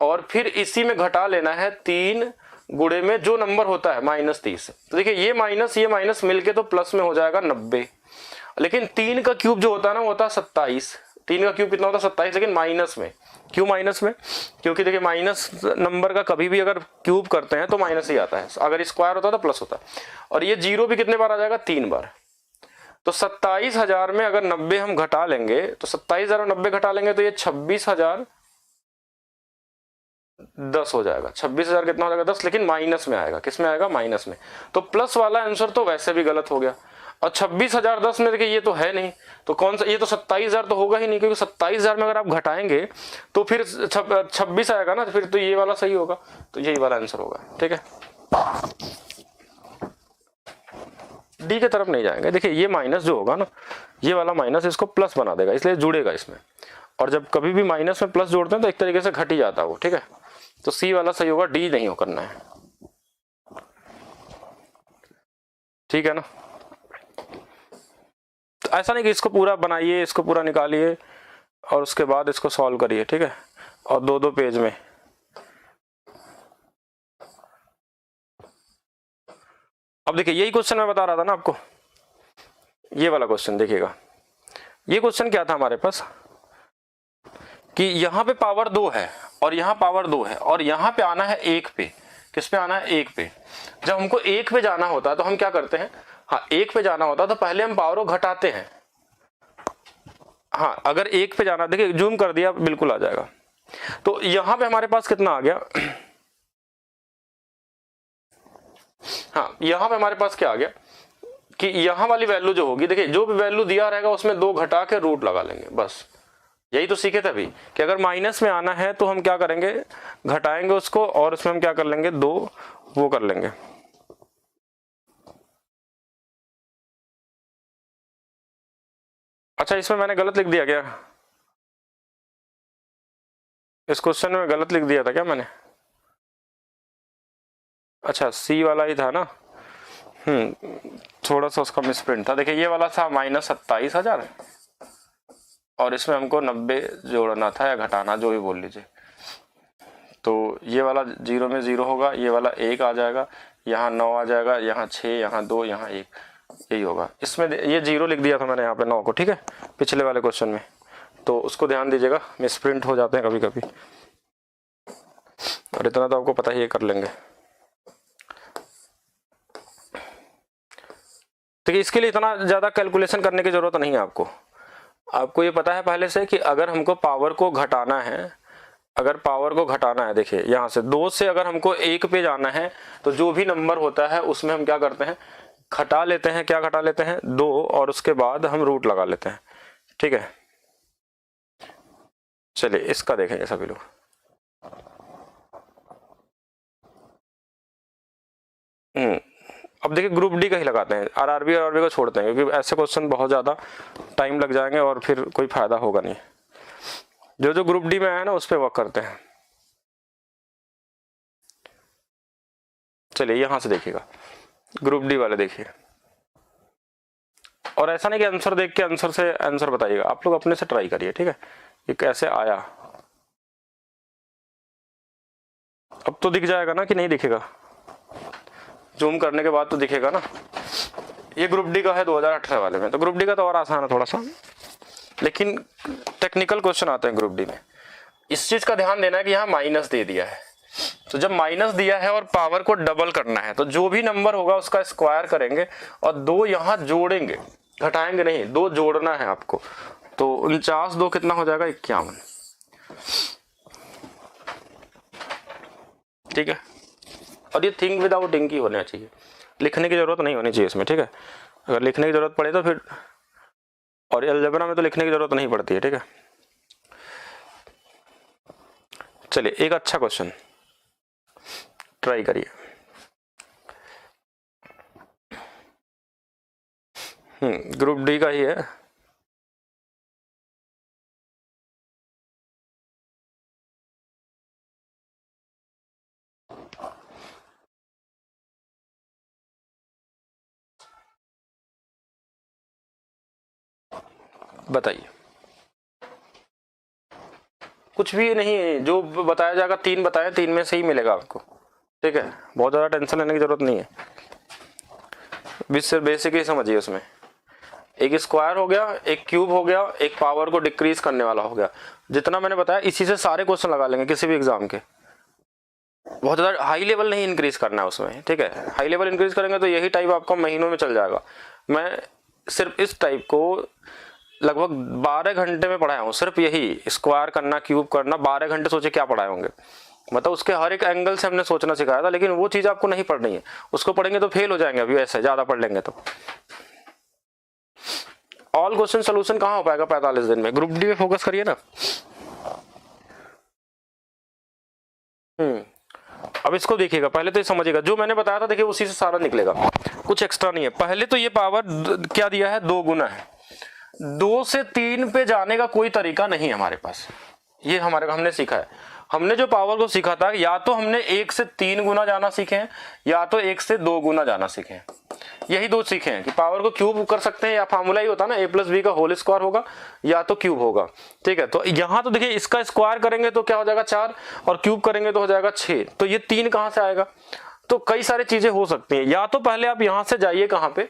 और फिर इसी में घटा लेना है 3 गुणे में जो नंबर होता है -30। तो देखिए ये माइनस मिलके तो प्लस में हो जाएगा 90, लेकिन 3 का क्यूब जो होता है ना वो होता है 27। 3 का क्यूब कितना होता है 27, लेकिन माइनस में। क्यों माइनस में? क्योंकि देखिए माइनस नंबर का कभी भी अगर क्यूब करते हैं तो माइनस ही आता है, अगर स्क्वायर होता है तो प्लस होता है। और ये 0 भी कितने बार आ जाएगा, 3 बार। तो 27,000 में अगर 90 हम घटा लेंगे तो 27,000 में 90 घटा लेंगे तो ये 26,010 हो जाएगा। 26,000 कितना हो जाएगा, 10, लेकिन माइनस में आएगा। किस में आएगा, माइनस में। तो प्लस वाला आंसर तो वैसे भी गलत हो गया। और 26,010 में देखिए ये तो है नहीं, तो कौन सा, ये तो 27,000 तो होगा ही नहीं, क्योंकि 27,000 में अगर आप घटाएंगे तो फिर 26 आएगा ना, फिर तो ये वाला सही होगा, तो यही वाला आंसर होगा, ठीक है। डी की तरफ नहीं जाएंगे। देखिए ये माइनस जो होगा ना, ये वाला माइनस इसको प्लस बना देगा, इसलिए जुड़ेगा इसमें। और जब कभी भी माइनस में प्लस जोड़ते हैं तो एक तरीके से घट ही जाता है वो, ठीक है। तो सी वाला सही होगा, डी नहीं हो करना है, ठीक है ना। तो ऐसा नहीं कि इसको पूरा बनाइए, इसको पूरा निकालिए और उसके बाद इसको सॉल्व करिए, ठीक है, और 2-2 पेज में। अब देखिए यही क्वेश्चन मैं बता रहा था ना आपको, ये वाला क्वेश्चन देखिएगा। ये क्वेश्चन क्या था हमारे पास कि यहाँ पे पावर 2 है और यहाँ पावर 2 है और यहाँ पे आना है 1 पे। किस पे आना है, 1 पे। जब हमको 1 पे जाना होता है तो हम क्या करते हैं, हाँ 1 पे जाना होता है तो पहले हम पावर को घटाते हैं। हाँ अगर 1 पे जाना, देखिए जूम कर दिया बिल्कुल आ जाएगा। तो यहाँ पे हमारे पास कितना आ गया, हाँ यहाँ पे हमारे पास क्या आ गया कि यहाँ वाली वैल्यू जो होगी, देखिए जो भी वैल्यू दिया रहेगा उसमें 2 घटा के रूट लगा लेंगे बस। यही तो सीखे थे अभी कि अगर माइनस में आना है तो हम क्या करेंगे, घटाएंगे उसको और उसमें हम क्या कर लेंगे, 2 वो कर लेंगे। अच्छा इसमें मैंने गलत लिख दिया क्या, इस क्वेश्चन में गलत लिख दिया था क्या मैंने? अच्छा सी वाला ही था ना, थोड़ा सा उसका मिसप्रिंट था। देखिए ये वाला था -27,000 और इसमें हमको 90 जोड़ना था या घटाना, जो भी बोल लीजिए। तो ये वाला 0 में 0 होगा, ये वाला 1 आ जाएगा, यहाँ 9 आ जाएगा, यहाँ 6, यहाँ 2, यहाँ 1, यही होगा। इसमें ये 0 लिख दिया था मैंने यहाँ पे 9 को, ठीक है, पिछले वाले क्वेश्चन में। तो उसको ध्यान दीजिएगा, मिसप्रिंट हो जाते हैं कभी कभी, और इतना तो आपको पता ही है, कर लेंगे। देखिए इसके लिए इतना ज़्यादा कैलकुलेशन करने की ज़रूरत नहीं है आपको। आपको ये पता है पहले से कि अगर हमको पावर को घटाना है, अगर पावर को घटाना है, देखिए यहाँ से 2 से अगर हमको 1 पे जाना है तो जो भी नंबर होता है उसमें हम क्या करते हैं, घटा लेते हैं। क्या घटा लेते हैं, 2, और उसके बाद हम रूट लगा लेते हैं, ठीक है। चलिए इसका देखेंगे सभी लोग। अब देखिए ग्रुप डी का ही लगाते हैं, आरआरबी और आरबी को छोड़ते हैं क्योंकि ऐसे क्वेश्चन बहुत ज़्यादा टाइम लग जाएंगे और फिर कोई फायदा होगा नहीं। जो जो ग्रुप डी में आया ना उस पर वर्क करते हैं। चलिए यहां से देखिएगा, ग्रुप डी वाले देखिए, और ऐसा नहीं कि आंसर देख के आंसर से आंसर बताइएगा, आप लोग अपने से ट्राई करिए, ठीक है, ये कैसे आया। अब तो दिख जाएगा ना कि नहीं दिखेगा, जूम करने के बाद तो दिखेगा ना। ये ग्रुप डी का है 2018 वाले में, तो ग्रुप डी का तो और आसान है थोड़ा सा, लेकिन टेक्निकल क्वेश्चन आते हैं ग्रुप डी में। इस चीज का ध्यान देना है कि यहाँ माइनस दे दिया है, तो जब माइनस दिया है और पावर को डबल करना है तो जो भी नंबर होगा उसका स्क्वायर करेंगे और 2 यहाँ जोड़ेंगे, घटाएंगे नहीं, 2 जोड़ना है आपको। तो 49, 2 कितना हो जाएगा, 51, ठीक है। और ये थिंक विदाउट इंक ही होना चाहिए, लिखने की जरूरत नहीं होनी चाहिए इसमें, ठीक है। अगर लिखने की जरूरत पड़े तो फिर, और अलजेब्रा में तो लिखने की जरूरत नहीं पड़ती है, ठीक है। चलिए एक अच्छा क्वेश्चन ट्राई करिए। ग्रुप डी का ही है, बताइए। कुछ भी नहीं, जो बताया जाएगा 3 बताएं, 3 में से ही मिलेगा आपको, ठीक है। बहुत ज़्यादा टेंशन लेने की जरूरत नहीं है, बेसिक ही समझिए। उसमें एक स्क्वायर हो गया, एक क्यूब हो गया, एक पावर को डिक्रीज करने वाला हो गया। जितना मैंने बताया इसी से सारे क्वेश्चन लगा लेंगे किसी भी एग्जाम के। बहुत ज़्यादा हाई लेवल नहीं इंक्रीज करना है उसमें, ठीक है। हाई लेवल इंक्रीज करेंगे तो यही टाइप आपका महीनों में चल जाएगा। मैं सिर्फ इस टाइप को लगभग 12 घंटे में पढ़ाया हूँ, सिर्फ यही स्क्वायर करना, क्यूब करना, 12 घंटे सोचे क्या पढ़ाए होंगे। मतलब उसके हर एक एंगल से हमने सोचना सिखाया था, लेकिन वो चीज़ आपको नहीं पढ़नी है, उसको पढ़ेंगे तो फेल हो जाएंगे। अभी ऐसे ज़्यादा पढ़ लेंगे तो ऑल क्वेश्चन सोल्यूशन कहाँ हो पाएगा 45 दिन में। ग्रुप डी में फोकस करिए ना। अब इसको देखिएगा, पहले तो ये समझिएगा, जो मैंने बताया था देखिए उसी से सारा निकलेगा, कुछ एक्स्ट्रा नहीं है। पहले तो ये पावर क्या दिया है, 2 गुना है। 2 से 3 पे जाने का कोई तरीका नहीं है हमारे पास, ये हमने सीखा है। हमने जो पावर को सीखा था, या तो हमने 1 से 3 गुना जाना सीखे हैं, या तो 1 से 2 गुना जाना सीखे हैं। यही 2 सीखे हैं कि पावर को क्यूब कर सकते हैं, या फार्मूला ही होता है ना a+b का होल स्क्वायर होगा या तो क्यूब होगा, ठीक है। तो यहाँ तो देखिए इसका स्क्वायर करेंगे तो क्या हो जाएगा 4, और क्यूब करेंगे तो हो जाएगा 6। तो ये 3 कहाँ से आएगा, तो कई सारी चीजें हो सकती हैं। या तो पहले आप यहां से जाइए कहां पे,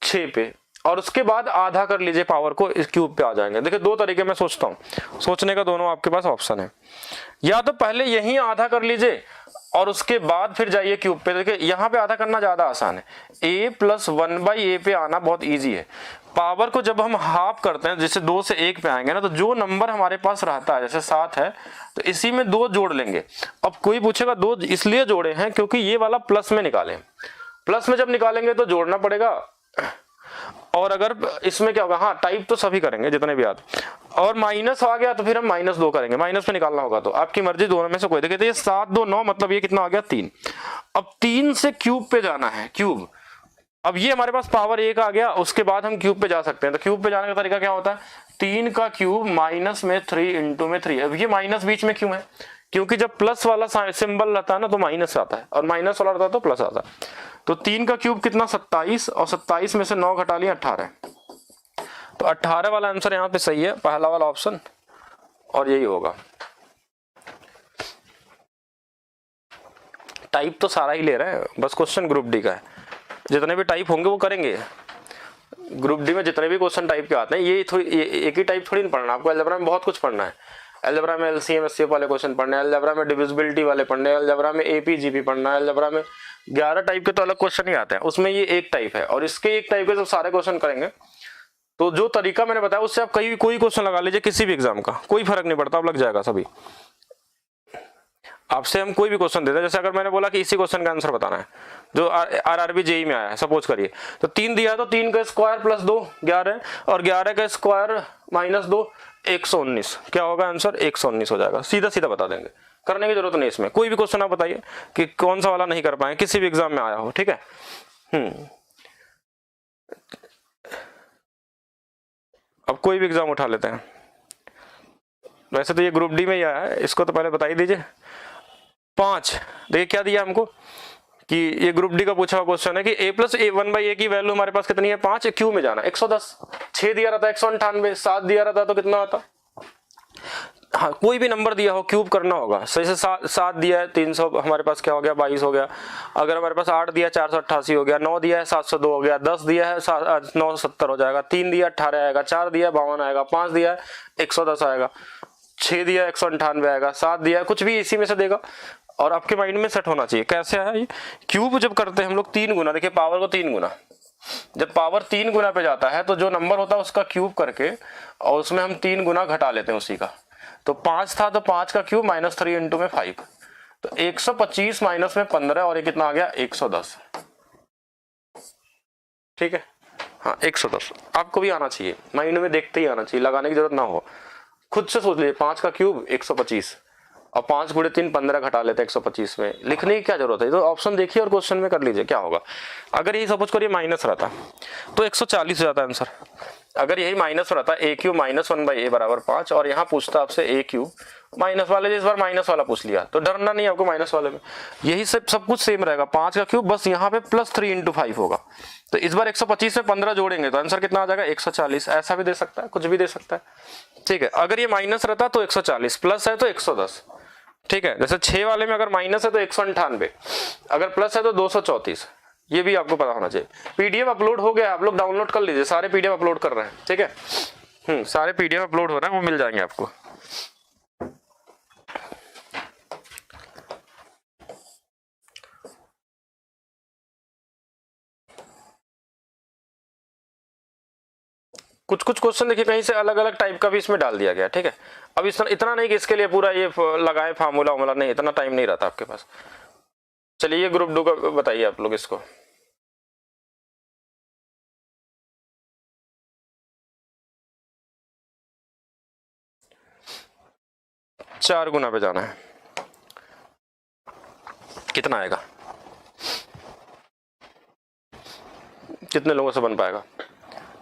6 पे, और उसके बाद आधा कर लीजिए पावर को, इस क्यूब पे आ जाएंगे। देखिए 2 तरीके मैं सोचता हूं, सोचने का दोनों आपके पास ऑप्शन है। या तो पहले यहीं आधा कर लीजिए और उसके बाद फिर जाइए क्यूब पे। देखिए यहाँ पे आधा करना ज्यादा आसान है, a+1/a पे आना बहुत इजी है। पावर को जब हम हाफ करते हैं, जैसे 2 से 1 पे आएंगे ना, तो जो नंबर हमारे पास रहता है, जैसे 7 है तो इसी में 2 जोड़ लेंगे। अब कोई पूछेगा 2 इसलिए जोड़े हैं क्योंकि ये वाला प्लस में निकाले, प्लस में जब निकालेंगे तो जोड़ना पड़ेगा। और अगर इसमें क्या होगा, हाँ टाइप तो सभी करेंगे जितने भी आते, और माइनस आ गया तो फिर हम -2 करेंगे, माइनस में निकालना होगा तो आपकी मर्जी, दोनों में से कोई। देखिए तो ये 7 2 9, मतलब ये कितना आ गया 3। अब 3 से क्यूब पे जाना है, क्यूब। अब ये हमारे पास पावर 1 आ गया, उसके बाद हम क्यूब पे जा सकते हैं। तो क्यूब पे जाने का तरीका क्या होता है, 3 का क्यूब माइनस में 3 इंटू में 3। अब ये माइनस बीच में क्यों है, क्योंकि जब प्लस वाला सिंबल रहता है ना तो माइनस आता है, और माइनस वाला रहता है तो प्लस आता है। तो 3 का क्यूब कितना 27, और 27 में से 9 घटा लिया 18। तो 18 वाला आंसर यहाँ पे सही है, पहला वाला ऑप्शन, और यही होगा। टाइप तो सारा ही ले रहे हैं, बस क्वेश्चन ग्रुप डी का है। जितने भी टाइप होंगे वो करेंगे। ग्रुप डी में जितने भी क्वेश्चन टाइप के आते हैं, ये एक ही टाइप थोड़ी नहीं पढ़ना आपको। अलजेब्रा में बहुत कुछ पढ़ना है। अलजेब्रा में एलसीएम एचसीएफ वाले क्वेश्चन पढ़ने हैं, अलजेब्रा में डिविजिबिलिटी वाले पढ़ने हैं, अलजेब्रा में एपी जीपी पढ़ना है, अलजेब्रा में 11 टाइप के तो अलग क्वेश्चन ही आते हैं, उसमें ये एक टाइप है, और इसके एक टाइप के जब सारे क्वेश्चन करेंगे तो जो तरीका मैंने बताया उससे आप कोई क्वेश्चन लगा लीजिए किसी भी एग्जाम का, कोई फर्क नहीं पड़ता, अब लग जाएगा सभी। आपसे हम कोई भी क्वेश्चन देते हैं, जैसे अगर मैंने बोला कि इसी क्वेश्चन का आंसर बताना है जो आरआरबी जेई में आया है, सपोज करिए, तो 3 दिया तो 3 का स्क्वायर प्लस 2 11, और 11 का स्क्वायर माइनस 2 119। क्या होगा आंसर, 119 हो जाएगा। सीधा सीधा बता देंगे, करने की जरूरत नहीं इसमें। कोई भी क्वेश्चन आप बताइए कि कौन सा वाला नहीं कर पाए, किसी भी एग्जाम में आया हो, ठीक है। अब कोई भी एग्जाम उठा लेते हैं, वैसे तो ये ग्रुप डी में ही आया है, इसको तो पहले बता ही दीजिए। 5 देखिए क्या दिया हमको कि ये ग्रुप डी का पूछा हुआ क्वेश्चन है कि a प्लस a1/a की वैल्यू हमारे पास कितनी है 5, क्यू में जाना 110। 6 दिया रहता 198, 7 दिया रहता तो कितना आता, हाँ कोई भी नंबर दिया हो क्यूब करना होगा। सही से 7 दिया है 300, हमारे पास क्या हो गया 22 हो गया। अगर हमारे पास 8 दिया 488 हो गया, 9 दिया है 702 हो गया, 10 दिया है 970 हो जाएगा, 3 दिया 18 आएगा, 4 दिया 52 आएगा, 5 दिया 110 आएगा, 6 दिया 198 आएगा, 7 दिया कुछ भी इसी में से देगा। और आपके माइंड में सेट होना चाहिए कैसे है ये क्यूब। जब करते हैं हम लोग 3 गुना, देखिए पावर को 3 गुना, जब पावर 3 गुना पे जाता है तो जो नंबर होता है उसका क्यूब करके और उसमें हम 3 गुना घटा लेते हैं उसी का। तो 5 था तो 5 का क्यूब -3 इंटू में 5, तो 125 माइनस में 15, और ये कितना आ गया 110। ठीक है, हाँ 110 आपको भी आना चाहिए, माइंड में देखते ही आना चाहिए, लगाने की जरूरत ना हो, खुद से सोच लीजिए 5 का क्यूब 125, और 5 गुणे 3 15 घटा लेते हैं 125 में, लिखने की क्या जरूरत है, तो ऑप्शन देखिए और क्वेश्चन में कर लीजिए क्या होगा। अगर यही सपोज करिए माइनस रहता तो 140 हो जाता है आंसर। अगर यही माइनस रहता a क्यूब -1/a बराबर 5, और यहाँ पूछता आपसे a क्यूब माइनस वाले, इस बार माइनस वाला पूछ लिया तो डरना नहीं आपको माइनस वाले में, यही सब कुछ सेम रहेगा। 5 का क्यूब बस यहाँ पे +3 इंटू 5 होगा, तो इस बार 125 में 15 जोड़ेंगे तो आंसर कितना आ जाएगा 140। ऐसा भी दे सकता है, कुछ भी दे सकता है, ठीक है। अगर ये माइनस रहता तो 140, प्लस है तो 110, ठीक है। जैसे 6 वाले में अगर माइनस है तो 198, अगर प्लस है तो 234, ये भी आपको पता होना चाहिए। पीडीएफ अपलोड हो गया, आप लोग डाउनलोड कर लीजिए, सारे पीडीएफ अपलोड कर रहे हैं, ठीक है। सारे पीडीएफ अपलोड हो रहे हैं, वो मिल जाएंगे आपको। कुछ क्वेश्चन देखिए कहीं से अलग अलग टाइप का भी इसमें डाल दिया गया, ठीक है। अब इतना नहीं कि इसके लिए पूरा ये लगाए फार्मूला वार्मूला, नहीं, इतना टाइम नहीं रहता आपके पास। चलिए ग्रुप 2 का बताइए आप लोग इसको। चार गुना पे जाना है, कितना आएगा, कितने लोगों से बन पाएगा?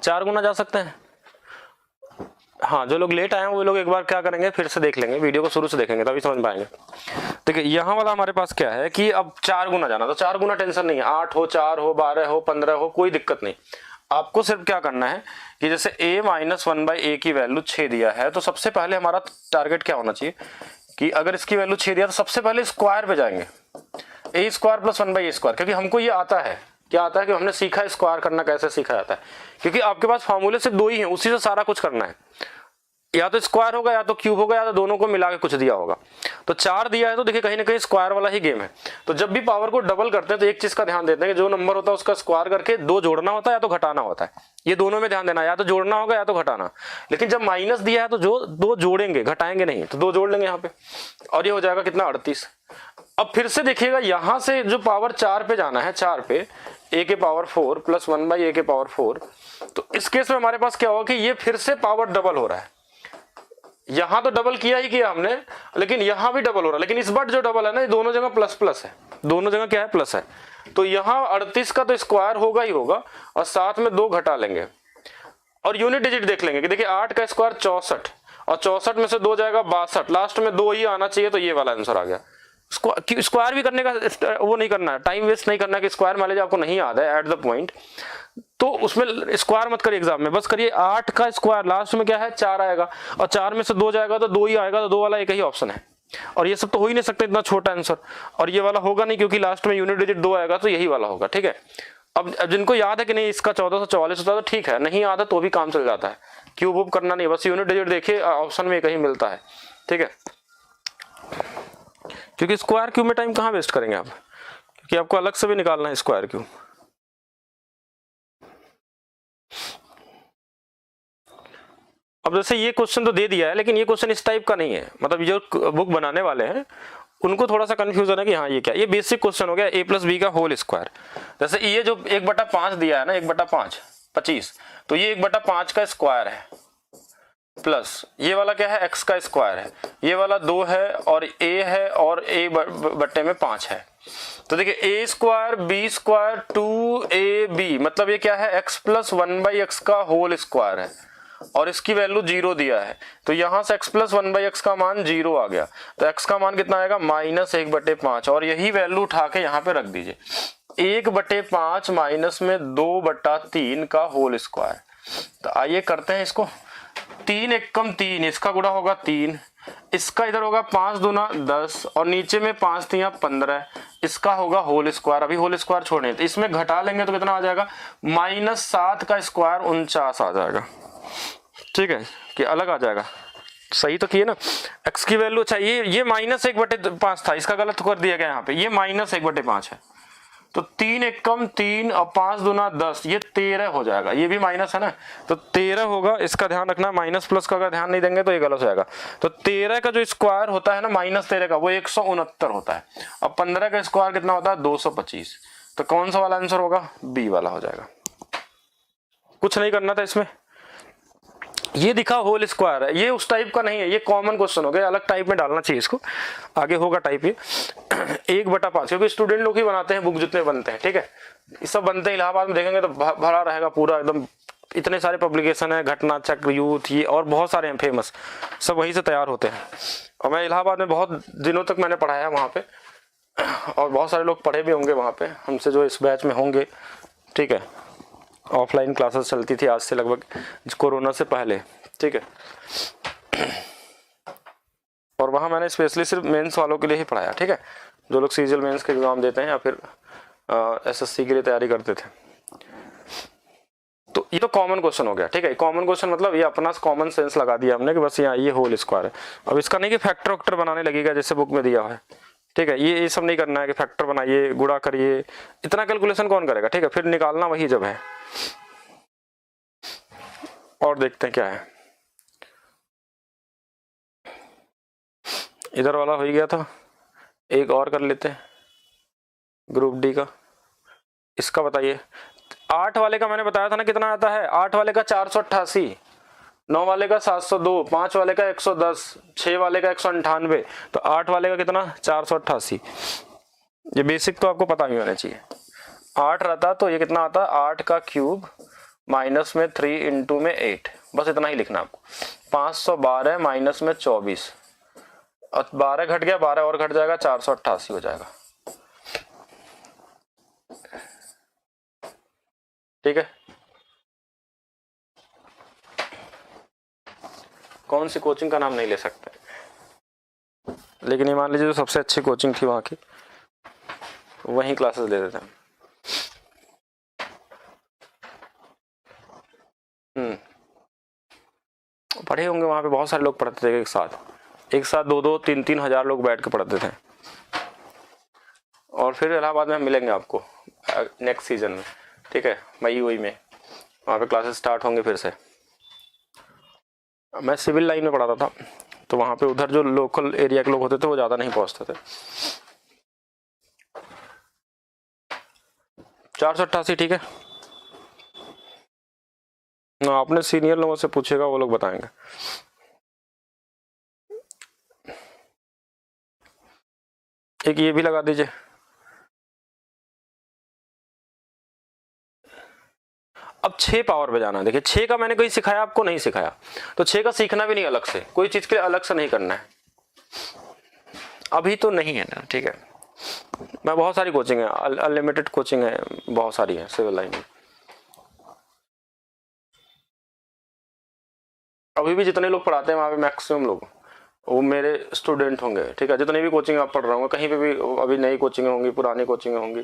4 गुना जा सकते हैं। हाँ, जो लोग लेट आए हैं वो लोग एक बार क्या करेंगे, फिर से देख लेंगे, वीडियो को शुरू से देखेंगे तभी समझ पाएंगे। देखिए यहाँ वाला हमारे पास क्या है कि अब 4 गुना जाना, तो 4 गुना टेंशन नहीं है, 8 हो, 4 हो, 12 हो, 15 हो, कोई दिक्कत नहीं। आपको सिर्फ क्या करना है कि जैसे a -1/a की वैल्यू 6 दिया है, तो सबसे पहले हमारा टारगेट क्या होना चाहिए कि अगर इसकी वैल्यू 6 दिया तो सबसे पहले स्क्वायर पे जाएंगे, a² + 1/a², क्योंकि हमको ये आता है, क्या आता है कि हमने सीखा है स्क्वायर करना कैसे सीखा जाता है, क्योंकि आपके पास फॉर्मूले सिर्फ 2 ही हैं, उसी से सारा कुछ करना है, या तो स्क्वायर होगा या तो क्यूब होगा या तो दोनों को मिला के कुछ दिया होगा। तो 4 दिया है तो देखिए कहीं ना कहीं स्क्वायर वाला ही गेम है। तो जब भी पावर को डबल करते हैं तो एक चीज का ध्यान देते हैं कि जो नंबर होता है उसका स्क्वायर करके 2 जोड़ना होता है या तो घटाना होता है, ये दोनों में ध्यान देना, या तो जोड़ना होगा या तो घटाना। लेकिन जब माइनस दिया है तो जो 2 जोड़ेंगे, घटाएंगे नहीं, तो 2 जोड़ लेंगे यहाँ पे, और ये हो जाएगा कितना 38। अब फिर से देखिएगा यहां से जो पावर 4 पे जाना है, 4 पे a⁴ + 1/a⁴, तो इस केस में हमारे पास क्या होगा कि ये फिर से पावर डबल हो रहा है, यहाँ तो डबल किया ही किया हमने, लेकिन यहाँ भी डबल हो रहा है, लेकिन इस बार जो डबल है ना, ये दोनों जगह प्लस प्लस है, दोनों जगह क्या है, प्लस है। तो यहाँ 38 का तो स्क्वायर होगा ही होगा, और साथ में 2 घटा लेंगे और यूनिट डिजिट देख लेंगे कि देखिए 8 का स्क्वायर 64, और 64 में से 2 जाएगा 62, लास्ट में 2 ही आना चाहिए, तो ये वाला आंसर आ गया। स्क्वायर भी करने का वो नहीं करना है, टाइम वेस्ट नहीं करना है कि स्क्वायर मान लीजिए आपको नहीं याद है एट द पॉइंट, तो उसमें स्क्वायर मत करिए एग्जाम में, बस करिए 8 का स्क्वायर, लास्ट में क्या है 4 आएगा, और 4 में से 2 जाएगा तो 2 ही आएगा, तो 2 वाला एक ही ऑप्शन है। और ये सब तो हो ही नहीं सकता इतना छोटा आंसर, और ये वाला होगा नहीं क्योंकि लास्ट में यूनिट डिजिट 2 आएगा, तो यही वाला होगा। ठीक है, अब जिनको याद है कि नहीं इसका 1444 होता है तो ठीक है, नहीं याद है तो भी काम चल जाता है, क्यूब वूब करना नहीं, बस यूनिट डिजिट देखिए ऑप्शन में कहीं मिलता है। ठीक है, क्योंकि स्क्वायर क्यूब में टाइम कहाँ वेस्ट करेंगे आप, क्योंकि आपको अलग से भी निकालना है स्क्वायर क्यूब। अब जैसे ये क्वेश्चन तो दे दिया है, लेकिन ये क्वेश्चन इस टाइप का नहीं है, मतलब जो बुक बनाने वाले हैं उनको थोड़ा सा कंफ्यूजन है कि हाँ ये क्या, ये बेसिक क्वेश्चन हो गया a प्लस बी का होल स्क्वायर। जैसे ये जो 1/5 दिया है ना, 1/5 25, तो ये 1/5 का स्क्वायर है, प्लस ये वाला क्या है x का स्क्वायर है, ये वाला 2 है और a है, और a बट्टे में 5 है। तो देखिए a square b square 2ab, मतलब ये क्या है x प्लस 1/x का होल स्क्वायर है, और इसकी वैल्यू 0 दिया है, तो यहां से x प्लस 1/x का मान 0 आ गया, तो x का मान कितना आएगा -1/5, और यही वैल्यू उठा के यहाँ पे रख दीजिए, 1/5 माइनस में 2/3 का होल स्क्वायर। तो आइए करते हैं इसको, 3 एकम 3, इसका गुणा होगा 3, इसका इधर होगा 5 दूना 10, और नीचे में 5 तिया 15, इसका होगा होल स्क्वायर। अभी होल स्क्वायर छोड़े, तो इसमें घटा लेंगे तो कितना आ जाएगा, -7 का स्क्वायर 49 आ जाएगा। ठीक है, कि अलग आ जाएगा, सही तो किए ना। x की वैल्यू, अच्छा ये -1/5 था, इसका गलत कर दिया गया यहाँ पे, ये -1/5 है, तो 3 एकम 3 और 5 दूना 10, ये 13 हो जाएगा, ये भी माइनस है ना, तो 13 होगा, इसका ध्यान रखना, माइनस प्लस का अगर ध्यान नहीं देंगे तो ये गलत हो जाएगा। तो 13 का जो स्क्वायर होता है ना, -13 का, वो 169 होता है, और 15 का स्क्वायर कितना होता है 225, तो कौन सा वाला आंसर होगा, बी वाला हो जाएगा। कुछ नहीं करना था इसमें, ये दिखा होल स्क्वायर है, ये उस टाइप का नहीं है, ये कॉमन क्वेश्चन हो गया, अलग टाइप में डालना चाहिए इसको, आगे होगा टाइप ये 1/5, क्योंकि स्टूडेंट लोग ही बनाते हैं बुक जितने बनते हैं। ठीक है, ये सब बनते हैं, इलाहाबाद में देखेंगे तो भरा रहेगा पूरा एकदम, इतने सारे पब्लिकेशन है, घटना चक्र, यूथ, ये और बहुत सारे हैं फेमस, सब वहीं से तैयार होते हैं। और मैं इलाहाबाद में बहुत दिनों तक मैंने पढ़ाया वहाँ पे, और बहुत सारे लोग पढ़े भी होंगे वहाँ पे हमसे जो इस बैच में होंगे। ठीक है, ऑफलाइन क्लासेस चलती थी आज से लगभग कोरोना से पहले। ठीक है, और वहाँ मैंने स्पेशली सिर्फ मेंस वालों के लिए ही पढ़ाया। ठीक है, जो लोग सीजीएल मेंस के एग्जाम देते हैं या फिर एसएससी के लिए तैयारी करते थे। तो ये तो कॉमन क्वेश्चन हो गया। ठीक है, कॉमन क्वेश्चन मतलब ये अपना कॉमन सेंस लगा दिया हमने कि बस यहाँ ये होल स्क्वायर है। अब इसका नहीं कि फैक्टर वैक्टर बनाने लगेगा जैसे बुक में दिया हुआ है। ठीक है, ये सब नहीं करना है कि फैक्टर बनाइए, गुणा करिए, इतना कैलकुलेशन कौन करेगा। ठीक है, फिर निकालना वही जब है। और देखते हैं क्या है, इधर वाला हो ही गया था, एक और कर लेते हैं ग्रुप डी का। इसका बताइए, 8 वाले का मैंने बताया था ना कितना आता है, 8 वाले का 488, 9 वाले का 702, 5 वाले का 110, 6 वाले का 198, तो 8 वाले का कितना 488। ये बेसिक तो आपको पता ही होना चाहिए। 8 रहता तो ये कितना आता, 8 का क्यूब माइनस में 3 इंटू में 8, बस इतना ही लिखना आपको। 512 माइनस में 24, और 12 घट गया, 12 और घट जाएगा, 488 हो जाएगा। ठीक है, कौन सी कोचिंग का नाम नहीं ले सकते, लेकिन ये मान लीजिए जो सबसे अच्छी कोचिंग थी वहाँ की, वहीं क्लासेस ले देते हैं। पढ़े होंगे वहाँ पे, बहुत सारे लोग पढ़ते थे एक साथ 2-2, 3-3 हजार लोग बैठ के पढ़ते थे। और फिर इलाहाबाद में मिलेंगे आपको नेक्स्ट सीजन में। ठीक है, मई में वहाँ पे क्लासेस स्टार्ट होंगे फिर से। मैं सिविल लाइन में पढ़ाता था, तो वहाँ पे उधर जो लोकल एरिया के लोग होते थे वो ज़्यादा नहीं पहुँचते थे। 488, ठीक है। आपने सीनियर लोगों से पूछेगा, वो लोग बताएंगे। एक ये भी लगा दीजिए। अब 6 पावर पे जाना है। देखिए 6 का मैंने कहीं सिखाया आपको? नहीं सिखाया। तो 6 का सीखना भी नहीं अलग से, कोई चीज के लिए अलग से नहीं करना है, अभी तो नहीं है ना, ठीक है। मैं बहुत सारी कोचिंग है, अनलिमिटेड कोचिंग है, बहुत सारी है सिविल लाइन में। अभी भी जितने लोग पढ़ाते हैं वहाँ पे मैक्सिमम लोग वो मेरे स्टूडेंट होंगे, ठीक है। जितनी भी कोचिंग आप पढ़ रहे होंगे, कहीं पे भी अभी नई कोचिंग होंगी, पुरानी कोचिंग होंगी,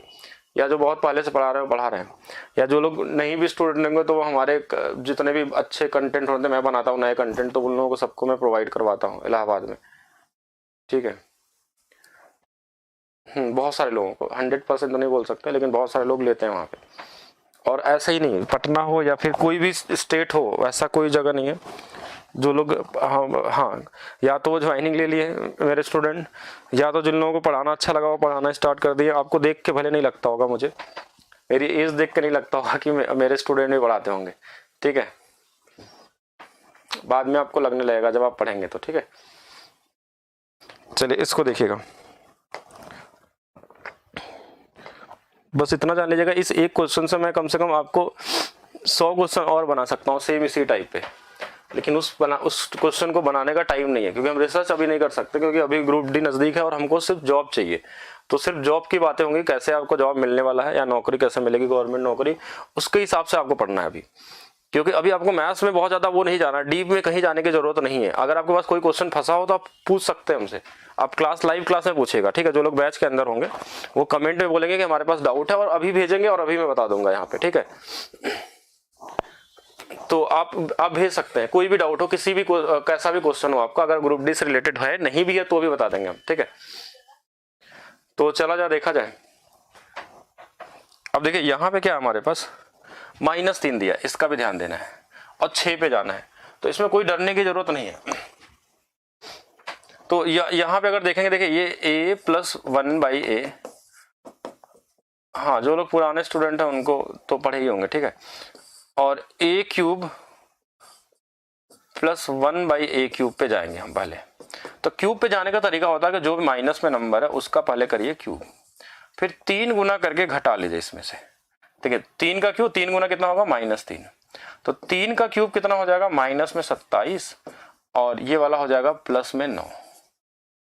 या जो बहुत पहले से पढ़ा रहे हैं पढ़ा रहे हैं, या जो लोग नहीं भी स्टूडेंट होंगे तो वो हमारे जितने भी अच्छे कंटेंट होते हैं, मैं बनाता हूँ नए कंटेंट, तो उन लोगों को सबको मैं प्रोवाइड करवाता हूँ इलाहाबाद में, ठीक है। बहुत सारे लोगों को, 100% तो नहीं बोल सकते, लेकिन बहुत सारे लोग लेते हैं वहाँ पे। और ऐसा ही नहीं, पटना हो या फिर कोई भी स्टेट हो, वैसा कोई जगह नहीं है जो लोग हाँ या तो वो ज्वाइनिंग ले लिए मेरे स्टूडेंट, या तो जिन लोगों को पढ़ाना अच्छा लगा वो पढ़ाना स्टार्ट कर दिए। आपको देख के भले नहीं लगता होगा, मुझे मेरी एज देख के नहीं लगता होगा कि मेरे स्टूडेंट भी पढ़ाते होंगे, ठीक है। बाद में आपको लगने लगेगा जब आप पढ़ेंगे तो, ठीक है। चलिए इसको देखिएगा, बस इतना जान लीजिएगा, इस एक क्वेश्चन से मैं कम से कम आपको 100 क्वेश्चन और बना सकता हूँ सेम इसी टाइप पे, लेकिन उस क्वेश्चन को बनाने का टाइम नहीं है, क्योंकि हम रिसर्च अभी नहीं कर सकते, क्योंकि अभी ग्रुप डी नज़दीक है और हमको सिर्फ जॉब चाहिए। तो सिर्फ जॉब की बातें होंगी, कैसे आपको जॉब मिलने वाला है या नौकरी कैसे मिलेगी, गवर्नमेंट नौकरी, उसके हिसाब से आपको पढ़ना है अभी। क्योंकि अभी आपको मैथ्स में बहुत ज़्यादा वो नहीं जाना, डीप में कहीं जाने की जरूरत नहीं है। अगर आपके पास कोई क्वेश्चन फंसा हो तो आप पूछ सकते हैं हमसे, आप लाइव क्लास में पूछेगा, ठीक है। जो लोग बैच के अंदर होंगे वो कमेंट में बोलेंगे कि हमारे पास डाउट है, और अभी भेजेंगे और अभी मैं बता दूंगा यहाँ पे, ठीक है। तो आप भेज सकते हैं, कोई भी डाउट हो, किसी भी कैसा भी क्वेश्चन हो आपका, अगर ग्रुप डी से रिलेटेड है, नहीं भी है तो भी बता देंगे हम, ठीक है। तो चला जा देखा जाए। अब देखिए यहाँ पे क्या हमारे पास -3 दिया, इसका भी ध्यान देना है, और 6 पे जाना है, तो इसमें कोई डरने की जरूरत नहीं है। तो यहाँ पे अगर देखेंगे, देखिए ये a+1/a, हाँ जो लोग पुराने स्टूडेंट हैं उनको तो पढ़े ही होंगे, ठीक है। और a³ +1/a³ पे जाएंगे हम पहले। तो क्यूब पे जाने का तरीका होता है कि जो भी माइनस में नंबर है उसका पहले करिए क्यूब, फिर 3 गुना करके घटा लीजिए इसमें से, ठीक है। 3 का क्यूब, 3 गुना कितना होगा -3, तो 3 का क्यूब कितना हो जाएगा, -27, और ये वाला हो जाएगा +9,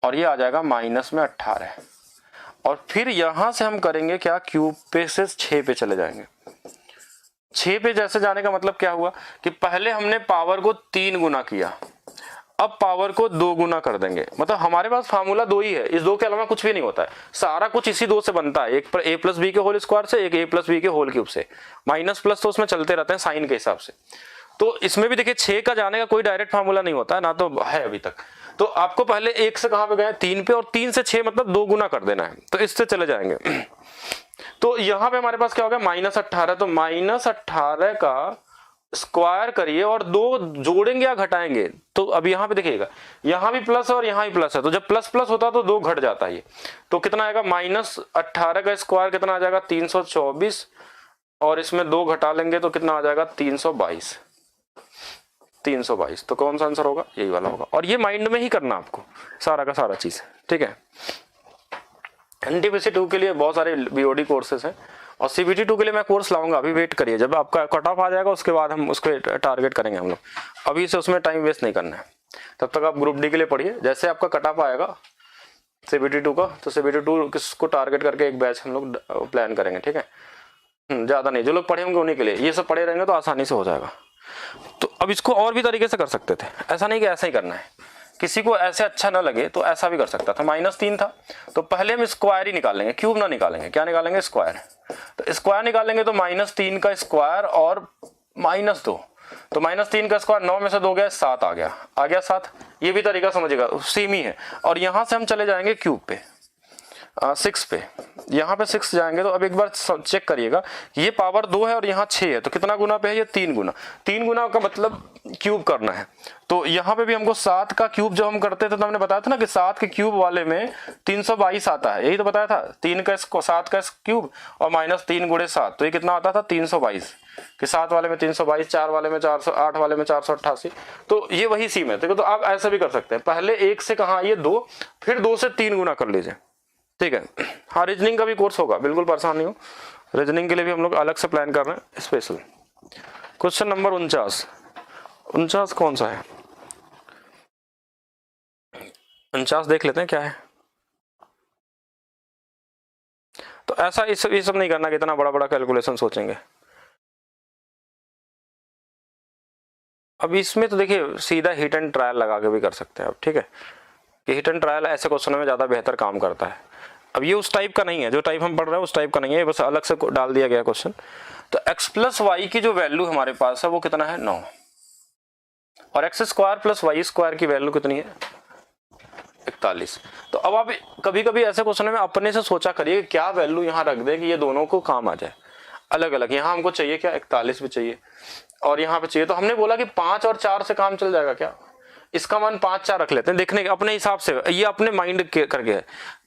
और ये आ जाएगा -18। और फिर यहां से हम करेंगे क्या, क्यूब पे से 6 पे चले जाएंगे। 6 पे जैसे जाने का मतलब क्या हुआ कि पहले हमने पावर को 3 गुना किया, अब पावर को 2 गुना कर देंगे। मतलब हमारे पास फार्मूला 2 ही है, इस 2 के अलावा कुछ भी नहीं होता है, सारा कुछ इसी 2 से बनता है, एक पर a+b के होल स्क्वायर से, एक a+b के होल क्यूब से, माइनस प्लस तो उसमें चलते रहते हैं साइन के हिसाब से। तो इसमें भी देखिए 6 का जाने का कोई डायरेक्ट फार्मूला नहीं होता है, ना तो है अभी तक। तो आपको पहले 1 से कहां पे गए, 3 पे, और 3 से 6 मतलब 2 गुना कर देना है, तो इससे चले जाएंगे। तो यहां पे हमारे पास क्या हो गया, -18, तो -18 का स्क्वायर करिए और 2 जोड़ेंगे या घटाएंगे। तो अब यहां पे देखिएगा, यहां भी प्लस और यहां भी प्लस है, तो जब प्लस प्लस होता है तो 2 घट जाता है ये, तो कितना आएगा, -18 का स्क्वायर कितना आ जाएगा, 324, और इसमें 2 घटा लेंगे तो कितना आ जाएगा, 322। तो कौन सा आंसर होगा, यही वाला होगा। और ये माइंड में ही करना आपको सारा का सारा चीज, ठीक है। एनटीपीसी 2 के लिए बहुत सारे बीओडी कोर्सेज हैं, और सीबीटी 2 के लिए मैं कोर्स लाऊंगा, अभी वेट करिए, जब आपका कट ऑफ आ जाएगा उसके बाद हम उसको टारगेट करेंगे हम लोग। अभी से उसमें टाइम वेस्ट नहीं करना है, तब तक आप ग्रुप डी के लिए पढ़िए। जैसे आपका कट ऑफ आएगा सीबीटी 2 का, तो सीबीटी 2 किसको टारगेट करके एक बैच हम लोग प्लान करेंगे, ठीक है। ज़्यादा नहीं, जो लोग पढ़े होंगे उन्हीं के लिए, ये सब पढ़े रहेंगे तो आसानी से हो जाएगा। तो अब इसको और भी तरीके से कर सकते थे, ऐसा नहीं कि ऐसा ही करना है, किसी को ऐसे अच्छा ना लगे तो ऐसा भी कर सकता था। -3 था तो पहले हम स्क्वायर ही निकालेंगे, क्यूब ना निकालेंगे, क्या निकालेंगे, स्क्वायर। तो स्क्वायर निकालेंगे तो -3 का स्क्वायर और -2, तो -3 का स्क्वायर 9 में से 2 गया, 7 आ गया 7। ये भी तरीका समझिएगा, सेम ही है। और यहां से हम चले जाएंगे क्यूब पे, 6 पे, यहाँ पे 6 जाएंगे तो अब एक बार चेक करिएगा, ये पावर 2 है और यहाँ 6 है, तो कितना गुना पे है, ये 3 गुना। 3 गुना का मतलब क्यूब करना है। तो यहाँ पे भी हमको 7 का क्यूब जब हम करते थे तो हमने बताया था ना कि 7 के क्यूब वाले में 322 आता है, यही तो बताया था। 3 का 7 का क्यूब और -3 × 7, तो ये कितना आता था, 322, कि 7 वाले में 322, 4 वाले में 400, 8 वाले में 488। तो ये वही सीम है। तो आप ऐसा भी कर सकते हैं, पहले 1 से कहा ये 2, फिर 2 से 3 गुना कर लीजिए, ठीक है। हाँ, रीजनिंग का भी कोर्स होगा, बिल्कुल परेशान नहीं हो, रीजनिंग के लिए भी हम लोग अलग से प्लान कर रहे हैं स्पेशल। क्वेश्चन नंबर 49 कौन सा है? 49 देख लेते हैं क्या है। तो ऐसा ये सब नहीं करना कि इतना बड़ा बड़ा कैलकुलेशन सोचेंगे। अब इसमें तो देखिए सीधा हिट एंड ट्रायल लगा के भी कर सकते हैं आप, ठीक है, कि हिट एंड ट्रायल ऐसे क्वेश्चन में ज़्यादा बेहतर काम करता है। अब ये उस टाइप का नहीं है, जो टाइप हम पढ़ रहे हैं उस टाइप का नहीं है, बस अलग से डाल दिया गया क्वेश्चन। तो x प्लस वाई की जो वैल्यू हमारे पास है वो कितना है? 9, और X square plus Y square की वैल्यू कितनी है? 41। तो अब आप कभी कभी ऐसे क्वेश्चन में अपने से सोचा करिए क्या वैल्यू यहाँ रख दे कि ये दोनों को काम आ जाए अलग अलग। यहाँ हमको चाहिए क्या? 41 भी चाहिए और यहाँ पे चाहिए, तो हमने बोला कि 5 और 4 से काम चल जाएगा क्या? इसका मान 5 4 रख लेते हैं, देखने के अपने हिसाब से, ये अपने माइंड करके है,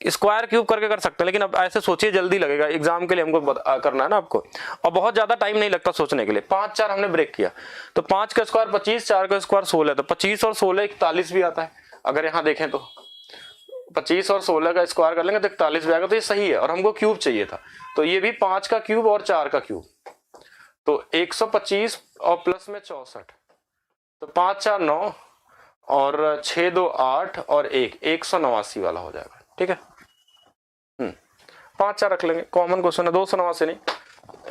स्क्वायर क्यूब करके कर सकते हैं, लेकिन अब ऐसे सोचिए जल्दी लगेगा, एग्जाम के लिए हमको करना है ना आपको, और बहुत ज्यादा टाइम नहीं लगता सोचने के लिए। 5 4 हमने ब्रेक किया, तो 5 का स्क्वायर 25, 4 का स्क्वायर 16, तो 25 और 16 41 भी आता है। अगर यहाँ देखें तो 25 और 16 का स्क्वायर कर लेंगे तो 41 भी आएगा, तो ये सही है। और हमको क्यूब चाहिए था, तो ये भी 5 का क्यूब और 4 का क्यूब, तो 125 और प्लस में 64, तो 5 4 9 और 6 2 8 और 1 189 वाला हो जाएगा, ठीक है। 5 4 रख लेंगे, कॉमन क्वेश्चन है, 289 नहीं,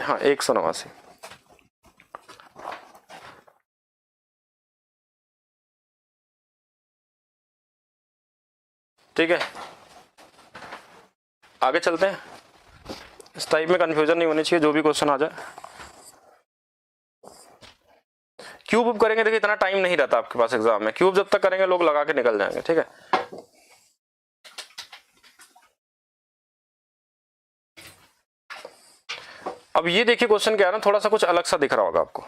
हाँ 189। ठीक है, आगे चलते हैं। इस टाइप में कंफ्यूजन नहीं होनी चाहिए, जो भी क्वेश्चन आ जाए। क्यूब करेंगे, देखिए इतना टाइम नहीं रहता आपके पास एग्जाम में, क्यूब जब तक करेंगे लोग लगा के निकल जाएंगे, ठीक है। अब ये देखिए क्वेश्चन क्या है ना, थोड़ा सा कुछ अलग सा दिख रहा होगा आपको।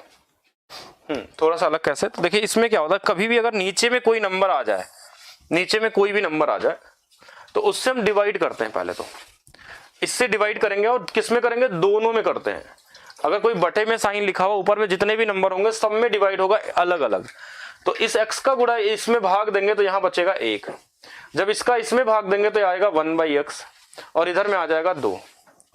थोड़ा सा अलग कैसे? तो देखिए इसमें क्या होता है, कभी भी अगर नीचे में कोई नंबर आ जाए, नीचे में कोई भी नंबर आ जाए, तो उससे हम डिवाइड करते हैं। पहले तो इससे डिवाइड करेंगे, और किस में करेंगे? दोनों में करते हैं। अगर कोई बटे में साइन लिखा हुआ, ऊपर में जितने भी नंबर होंगे सब में डिवाइड होगा अलग अलग। तो इस x का गुणा इसमें भाग देंगे तो यहाँ बचेगा 1, जब इसका इसमें भाग देंगे तो आएगा 1/x, और इधर में आ जाएगा 2,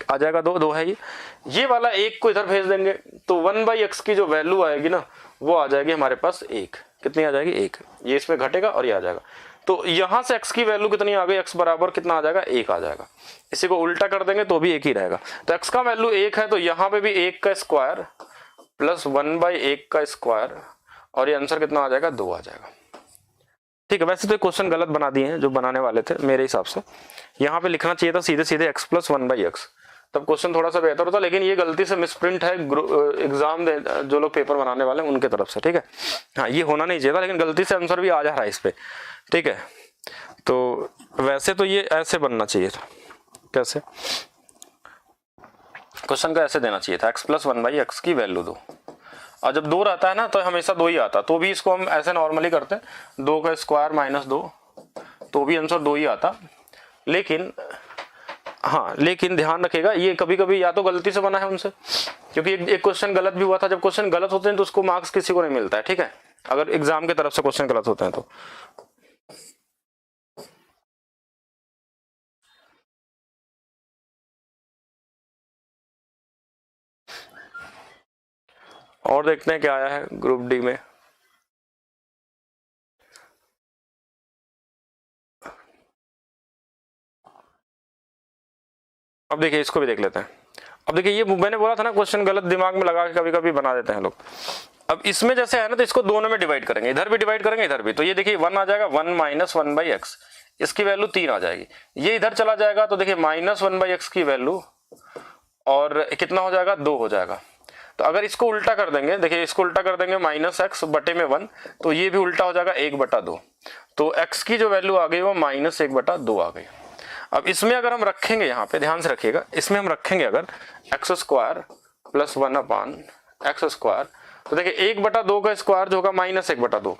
आ जाएगा 2 है ये वाला 1 को इधर भेज देंगे, तो 1/x की जो वैल्यू आएगी ना वो आ जाएगी हमारे पास 1। कितनी आ जाएगी? 1। ये इसमें घटेगा और ये आ जाएगा, तो यहां से x की वैल्यू कितनी आ गई? x बराबर कितना आ जाएगा? 1 आ जाएगा। इसी को उल्टा कर देंगे तो भी 1 ही रहेगा। तो x का वैल्यू 1 है, तो यहाँ पे भी 1 का स्क्वायर प्लस 1/1 का स्क्वायर, और ये आंसर कितना आ जाएगा? 2 आ जाएगा, ठीक है। वैसे तो क्वेश्चन गलत बना दिए हैं जो बनाने वाले थे मेरे हिसाब से, यहाँ पे लिखना चाहिए था सीधे सीधे x प्लस 1/x, तब क्वेश्चन थोड़ा सा बेहतर होता, लेकिन ये गलती से मिसप्रिंट है एग्जाम जो लोग पेपर बनाने वाले हैं उनके तरफ से, ठीक है। हाँ, ये होना नहीं चाहिए था, लेकिन गलती से आंसर भी आ जा रहा है इस पे, ठीक है। तो वैसे तो ये ऐसे बनना चाहिए था, कैसे? क्वेश्चन का ऐसे देना चाहिए था, x प्लस 1/x की वैल्यू 2, और जब 2 रहता है ना तो हमेशा 2 ही आता, तो भी इसको हम ऐसे नॉर्मली करते हैं, 2 का स्क्वायर माइनस 2, तो भी आंसर 2 ही आता। लेकिन हाँ, लेकिन ध्यान रखिएगा ये कभी कभी या तो गलती से बना है उनसे, क्योंकि एक क्वेश्चन गलत भी हुआ था। जब क्वेश्चन गलत होते हैं तो उसको मार्क्स किसी को नहीं मिलता है, ठीक है, अगर एग्जाम की तरफ से क्वेश्चन गलत होते हैं तो। और देखते हैं क्या आया है ग्रुप डी में। अब देखिए इसको भी देख लेते हैं। अब देखिए ये मैंने बोला था ना, क्वेश्चन गलत दिमाग में लगा के कभी कभी बना देते हैं लोग। अब इसमें जैसे है ना, तो इसको दोनों में डिवाइड करेंगे, इधर भी डिवाइड करेंगे इधर भी, तो ये देखिए 1 आ जाएगा, 1 माइनस 1/x, इसकी वैल्यू 3 आ जाएगी। ये इधर चला जाएगा तो देखिए माइनस 1/x की वैल्यू, और कितना हो जाएगा? 2 हो जाएगा। तो अगर इसको उल्टा कर देंगे, देखिए इसको उल्टा कर देंगे -x बटे में 1, तो ये भी उल्टा हो जाएगा 1/2, तो x की जो वैल्यू आ गई वो -1/2 आ गई। अब इसमें अगर हम रखेंगे, यहाँ पे ध्यान से रखिएगा, इसमें हम रखेंगे अगर x square plus 1/x square, तो देखिए 1/2 का स्क्वायर जो होगा -1/2,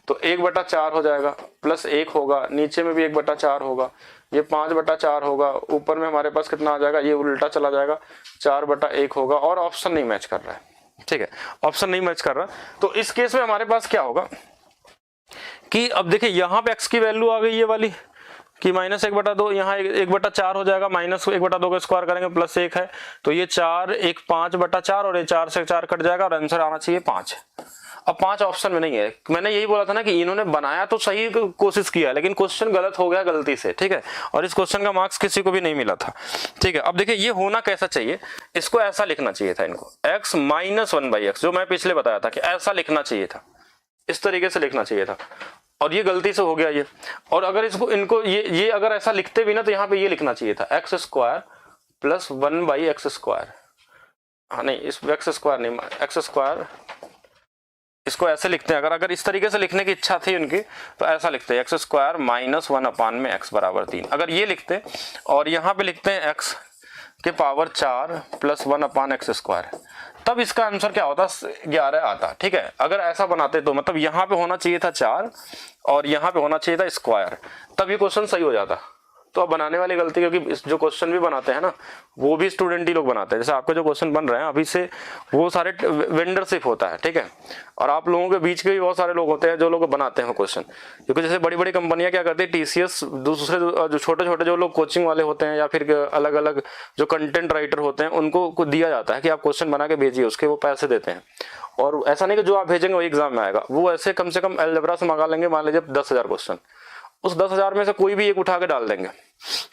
तो 1/4 हो जाएगा, प्लस 1 होगा, नीचे में भी 1/4 होगा, ये 5/4 होगा, ऊपर में हमारे पास कितना आ जाएगा? ये उल्टा चला जाएगा, 4/1 होगा, और ऑप्शन नहीं मैच कर रहा है, ठीक है, ऑप्शन नहीं मैच कर रहा। तो इस केस में हमारे पास क्या होगा कि अब देखिए यहाँ पे x की वैल्यू आ गई ये वाली, कि -1/2 यहाँ 1/4 हो जाएगा, -1/2 का स्क्वायर करेंगे +1 है, तो ये 4 1 5/4 और ये 4 से 4 कट जाएगा और आंसर आना चाहिए 5। अब 5 ऑप्शन में नहीं है। मैंने यही बोला था ना कि इन्होंने बनाया तो सही कोशिश किया, लेकिन क्वेश्चन गलत हो गया गलती से, ठीक है, और इस क्वेश्चन का मार्क्स किसी को भी नहीं मिला था, ठीक है। अब देखिए ये होना कैसा चाहिए, इसको ऐसा लिखना चाहिए था, इनको x - 1/x, जो मैं पिछले बताया था कि ऐसा लिखना चाहिए था, इस तरीके से लिखना चाहिए था, और ये गलती से हो गया ये। और अगर इसको इनको ये अगर ऐसा लिखते भी ना तो यहाँ पे ये लिखना चाहिए था x² + 1/x²। हाँ नहीं, इस x² नहीं, x², इसको ऐसे लिखते हैं। अगर इस तरीके से लिखने की इच्छा थी उनकी तो ऐसा लिखते हैं x² - 1/x = 3। अगर ये लिखते और यहाँ पे लिखते हैं x के पावर 4 + 1/x², तब इसका आंसर क्या होता, 11 आता, ठीक है। अगर ऐसा बनाते तो मतलब यहाँ पे होना चाहिए था 4 और यहाँ पे होना चाहिए था स्क्वायर, तब ये क्वेश्चन सही हो जाता। तो अब बनाने वाली गलती, क्योंकि जो क्वेश्चन भी बनाते हैं ना वो भी स्टूडेंट ही लोग बनाते हैं, जैसे आपके जो क्वेश्चन बन रहे हैं अभी से वो सारे वेंडरशिप होता है, ठीक है। और आप लोगों के बीच के भी बहुत सारे लोग होते हैं जो लोग बनाते हैं क्वेश्चन, क्योंकि जैसे बड़ी बड़ी कंपनियां क्या करती है, TCS, दूसरे जो छोटे छोटे जो लोग कोचिंग वाले होते हैं या फिर अलग अलग जो कंटेंट राइटर होते हैं उनको दिया जाता है कि आप क्वेश्चन बना के भेजिए, उसके वो पैसे देते हैं। और ऐसा नहीं कि जो आप भेजेंगे वही एग्जाम में आएगा, वो ऐसे कम से कम अलजेब्रा से मंगा लेंगे, मान लीजिए 10,000 क्वेश्चन, उस 10,000 में से कोई भी एक उठा के डाल देंगे,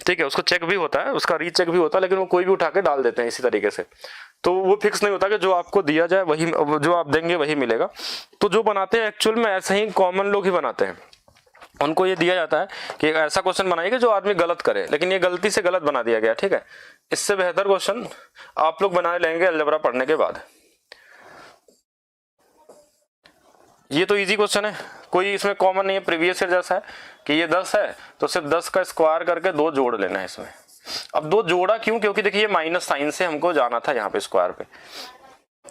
ठीक है। उसको चेक भी होता है, उसका रीचेक भी होता है, लेकिन वो कोई भी उठा के डाल देते हैं इसी तरीके से। तो वो फिक्स नहीं होता कि जो आपको दिया जाए वही, जो आप देंगे वही मिलेगा। तो जो बनाते हैं एक्चुअल में ऐसे ही कॉमन लोग ही बनाते हैं, उनको ये दिया जाता है कि एक ऐसा क्वेश्चन बनाइए जो आदमी गलत करे, लेकिन ये गलती से गलत बना दिया गया, ठीक है। इससे बेहतर क्वेश्चन आप लोग बना लेंगे अलजेब्रा पढ़ने के बाद। ये तो इजी क्वेश्चन है, कोई इसमें कॉमन नहीं है, प्रीवियस ईयर जैसा है कि ये 10 है तो सिर्फ 10 का स्क्वायर करके 2 जोड़ लेना है इसमें। अब 2 जोड़ा क्यों, क्योंकि देखिए ये माइनस साइन से हमको जाना था यहाँ पे स्क्वायर पे,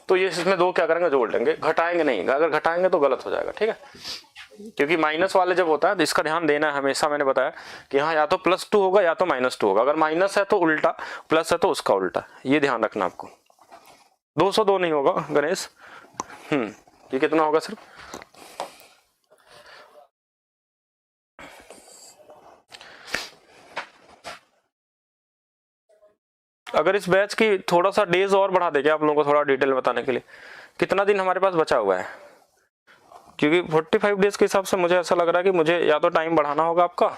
तो ये इसमें 2 क्या करेंगे, जोड़ लेंगे, घटाएंगे नहीं, अगर घटाएंगे तो गलत हो जाएगा, ठीक है। क्योंकि माइनस वाले जब होता है तो इसका ध्यान देना है हमेशा, मैंने बताया कि हाँ या तो +2 होगा या तो -2 होगा, अगर माइनस है तो उल्टा, प्लस है तो उसका उल्टा, ये ध्यान रखना आपको। 202 नहीं होगा गणेश, ये कितना होगा सिर्फ, अगर इस बैच की थोड़ा सा डेज और बढ़ा देंगे आप लोगों को थोड़ा डिटेल बताने के लिए, कितना दिन हमारे पास बचा हुआ है, क्योंकि 45 डेज के हिसाब से मुझे ऐसा लग रहा है कि मुझे या तो टाइम बढ़ाना होगा आपका,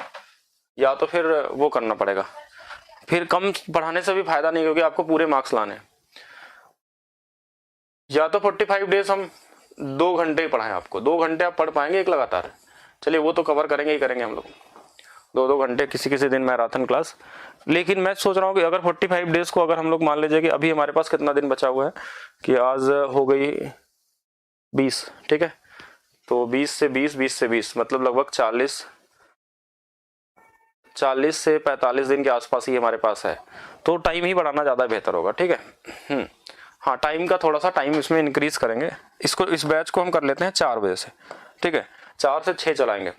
या तो फिर वो करना पड़ेगा, फिर कम पढ़ाने से भी फायदा नहीं, क्योंकि आपको पूरे मार्क्स लाने हैं। या तो 45 डेज हम 2 घंटे पढ़ाएं आपको, 2 घंटे आप पढ़ पाएंगे एक लगातार, चलिए वो तो कवर करेंगे ही करेंगे हम लोग, 2-2 घंटे किसी किसी दिन मैराथन क्लास। लेकिन मैं सोच रहा हूँ कि अगर 45 डेज को अगर हम लोग मान लीजिए कि अभी हमारे पास कितना दिन बचा हुआ है, कि आज हो गई 20, ठीक है, तो 20 से 20 मतलब लगभग 40 से 45 दिन के आसपास ही हमारे पास है, तो टाइम ही बढ़ाना ज़्यादा बेहतर होगा, ठीक है। हाँ, टाइम का थोड़ा सा टाइम इसमें इंक्रीज करेंगे, इसको इस बैच को हम कर लेते हैं 4 बजे से, ठीक है, 4 से 6 चलाएंगे,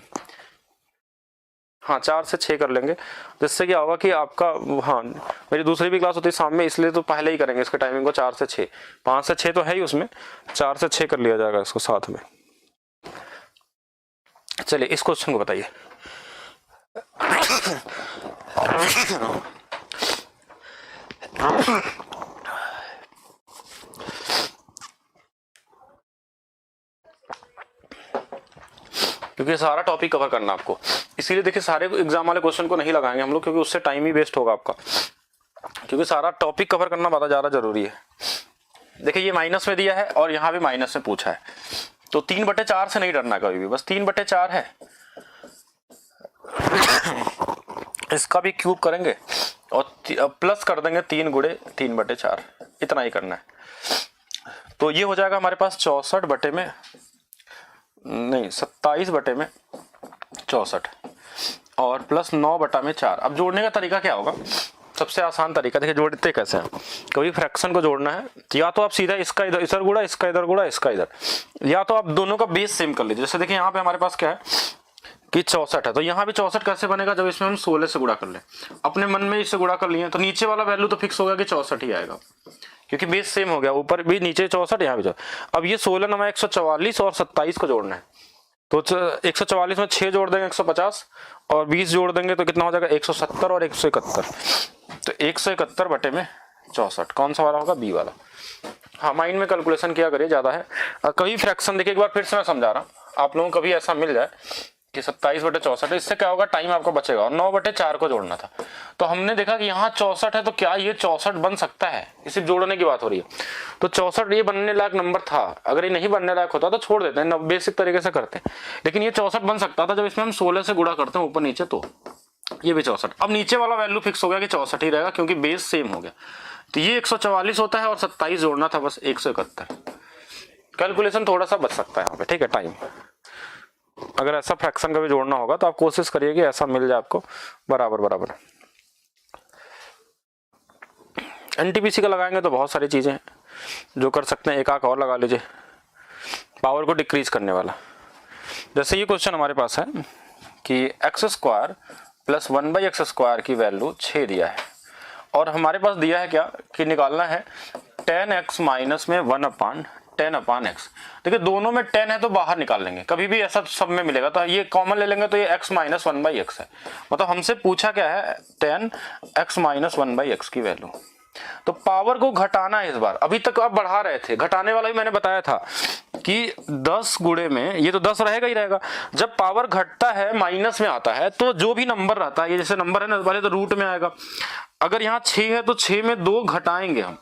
हाँ 4 से 6 कर लेंगे, जिससे क्या होगा कि आपका, हाँ मेरी दूसरी भी क्लास होती है शाम में, इसलिए तो पहले ही करेंगे इसके टाइमिंग को 4 से 6, 5 से 6 तो है ही उसमें, 4 से 6 कर लिया जाएगा इसको साथ में। चलिए इस क्वेश्चन को बताइए। क्योंकि सारा टॉपिक कवर करना आपको, इसीलिए देखिए सारे एग्जाम वाले क्वेश्चन को नहीं लगाएंगे हम लोग, क्योंकि उससे टाइम ही वेस्ट होगा आपका, क्योंकि सारा टॉपिक कवर करना बहुत ज़्यादा जरूरी है। देखिए ये माइनस में दिया है और यहाँ भी माइनस में पूछा है, तो 3/4 से नहीं डरना कभी भी, बस 3/4 है, इसका भी क्यूब करेंगे और प्लस कर देंगे 3 × 3/4, इतना ही करना है। तो ये हो जाएगा हमारे पास 27/64 और प्लस 9/4। अब जोड़ने का तरीका क्या होगा, सबसे आसान तरीका देखिए, जोड़ते कैसे हैं, कभी फ्रैक्शन को जोड़ना है या तो आप सीधा इसका इधर गुणा, इसका इधर गुणा, इसका इधर, या तो आप दोनों का बेस सेम कर लीजिए। जैसे देखिए यहाँ पे हमारे पास क्या है कि 64 है, तो यहाँ भी 64 कैसे बनेगा, जब इसमें हम 16 से गुणा कर लें, अपने मन में इससे गुणा कर लिए, तो नीचे वाला वैल्यू तो फिक्स होगा कि 64 ही आएगा, क्योंकि बेस सेम हो गया, ऊपर भी नीचे 64, यहाँ भी 64। अब ये 16 × 144 और 27 को जोड़ना है, तो 144 में 6 जोड़ देंगे 150 और 20 जोड़ देंगे तो कितना हो जाएगा 170 और 171। तो 171 बटे में 64 कौन सा वाला होगा, बी वाला। हाँ, माइंड में कैलकुलेशन किया करिए, ज्यादा है। कभी फ्रैक्शन देखिए, एक बार फिर से मैं समझा रहा हूँ, आप लोगों को कभी ऐसा मिल जाए कि 27 बटे 64, इससे क्या होगा, टाइम आपका बचेगा। और 9 बटे 4 को जोड़ना था, तो हमने देखा कि यहाँ 64 है, तो क्या ये 64 बन सकता है, इसे जोड़ने की बात हो रही है। तो 64 ये बनने लायक नंबर था, अगर ये नहीं बनने लायक होता तो छोड़ देते हैं, बेसिक तरीके से करते हैं। लेकिन ये 64 बन सकता था जब इसमें हम 16 से गुणा करते हैं ऊपर नीचे, तो ये भी 64। अब नीचे वाला वैल्यू फिक्स हो गया कि 64 ही रहेगा, क्योंकि बेस सेम हो गया। तो ये 144 होता है और 27 जोड़ना था बस 171। कैलकुलेशन थोड़ा सा बच सकता है यहाँ पे, ठीक है, टाइम। अगर ऐसा फ्रैक्शन कभी जोड़ना होगा तो आप कोशिश करिए कि ऐसा मिल जाए आपको बराबर बराबर। एनटीपीसी का लगाएंगे तो बहुत सारी चीजें हैं जो कर सकते हैं। एक आंख और लगा लीजिए, पावर को डिक्रीज करने वाला। जैसे ये क्वेश्चन हमारे पास है कि x² प्लस 1/x² की वैल्यू 6 दिया है, और हमारे पास दिया है क्या कि निकालना है 10x माइनस में 1/10/x। देखिए दोनों में 10 है तो बाहर निकाल लेंगे, कभी भी ऐसा सब में मिलेगा, तो ये कॉमन ले लेंगे तो ये x माइनस 1/x है। मतलब हमसे पूछा क्या है, 10x माइनस 1/x की वैल्यू। तो पावर को घटाना है इस बार, अभी तक आप बढ़ा रहे थे, घटाने वाला भी मैंने बताया था कि 10 गुणे में ये तो 10 रहेगा ही रहेगा। जब पावर घटता है, माइनस में आता है, तो जो भी नंबर रहता है, ये जैसे नंबर है ना वाले, तो रूट में आएगा। अगर यहाँ 6 है तो 6 में 2 घटाएंगे हम,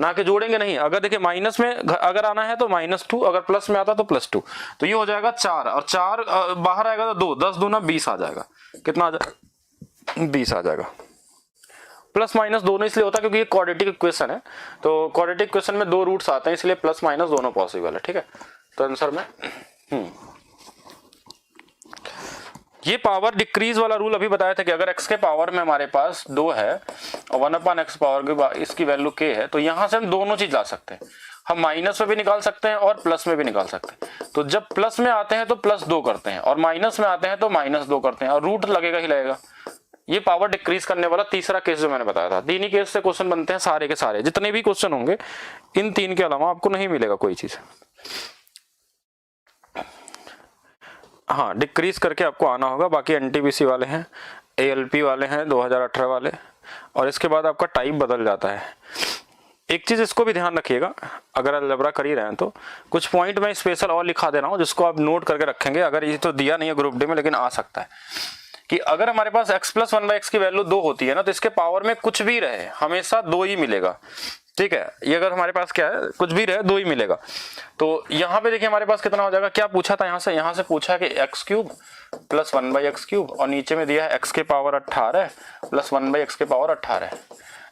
ना कि जोड़ेंगे नहीं। अगर देखिए माइनस में अगर आना है तो -2, अगर प्लस में आता तो +2, तो ये हो जाएगा 4, और 4 बाहर आएगा तो 2, 10 दूना 20 आ जाएगा। कितना आ जाएगा, 20 आ जाएगा। प्लस माइनस दोनों इसलिए होता है क्योंकि ये क्वाड्रेटिक इक्वेशन है, तो क्वाड्रेटिक इक्वेशन में 2 रूट्स आते हैं, इसलिए प्लस माइनस दोनों पॉसिबल है, ठीक है। तो आंसर में ये पावर डिक्रीज वाला रूल अभी बताया था कि अगर x के पावर में हमारे पास 2 है और 1/x पावर की इसकी वैल्यू k है, तो यहां से हम दोनों चीज ला सकते हैं। हम माइनस में भी निकाल सकते हैं और प्लस में भी निकाल सकते हैं। तो जब प्लस में आते हैं तो +2 करते हैं, और माइनस में आते हैं तो -2 करते हैं, और रूट लगेगा ही लगेगा। ये पावर डिक्रीज करने वाला तीसरा केस जो मैंने बताया था। 3 ही केस से क्वेश्चन बनते हैं सारे के सारे, जितने भी क्वेश्चन होंगे इन 3 के अलावा आपको नहीं मिलेगा कोई चीज। हाँ, डिक्रीज करके आपको आना होगा। बाकी एनटीपीसी वाले हैं, एएलपी वाले हैं 2018 वाले, और इसके बाद आपका टाइप बदल जाता है। एक चीज इसको भी ध्यान रखिएगा, अगर अलजेब्रा कर ही रहे हैं तो कुछ पॉइंट में स्पेशल और लिखा दे रहा हूं जिसको आप नोट करके रखेंगे। अगर ये तो दिया नहीं है ग्रुप डी में, लेकिन आ सकता है कि अगर हमारे पास x प्लस 1/x की वैल्यू 2 होती है ना, तो इसके पावर में कुछ भी रहे हमेशा 2 ही मिलेगा, ठीक है। ये अगर हमारे पास क्या है, कुछ भी रहे 2 ही मिलेगा। तो यहाँ पे देखिए हमारे पास कितना हो जाएगा, क्या पूछा था यहाँ से पूछा है कि x³ प्लस 1/x³, और नीचे में दिया है x के पावर 18 प्लस 1/x के पावर 18।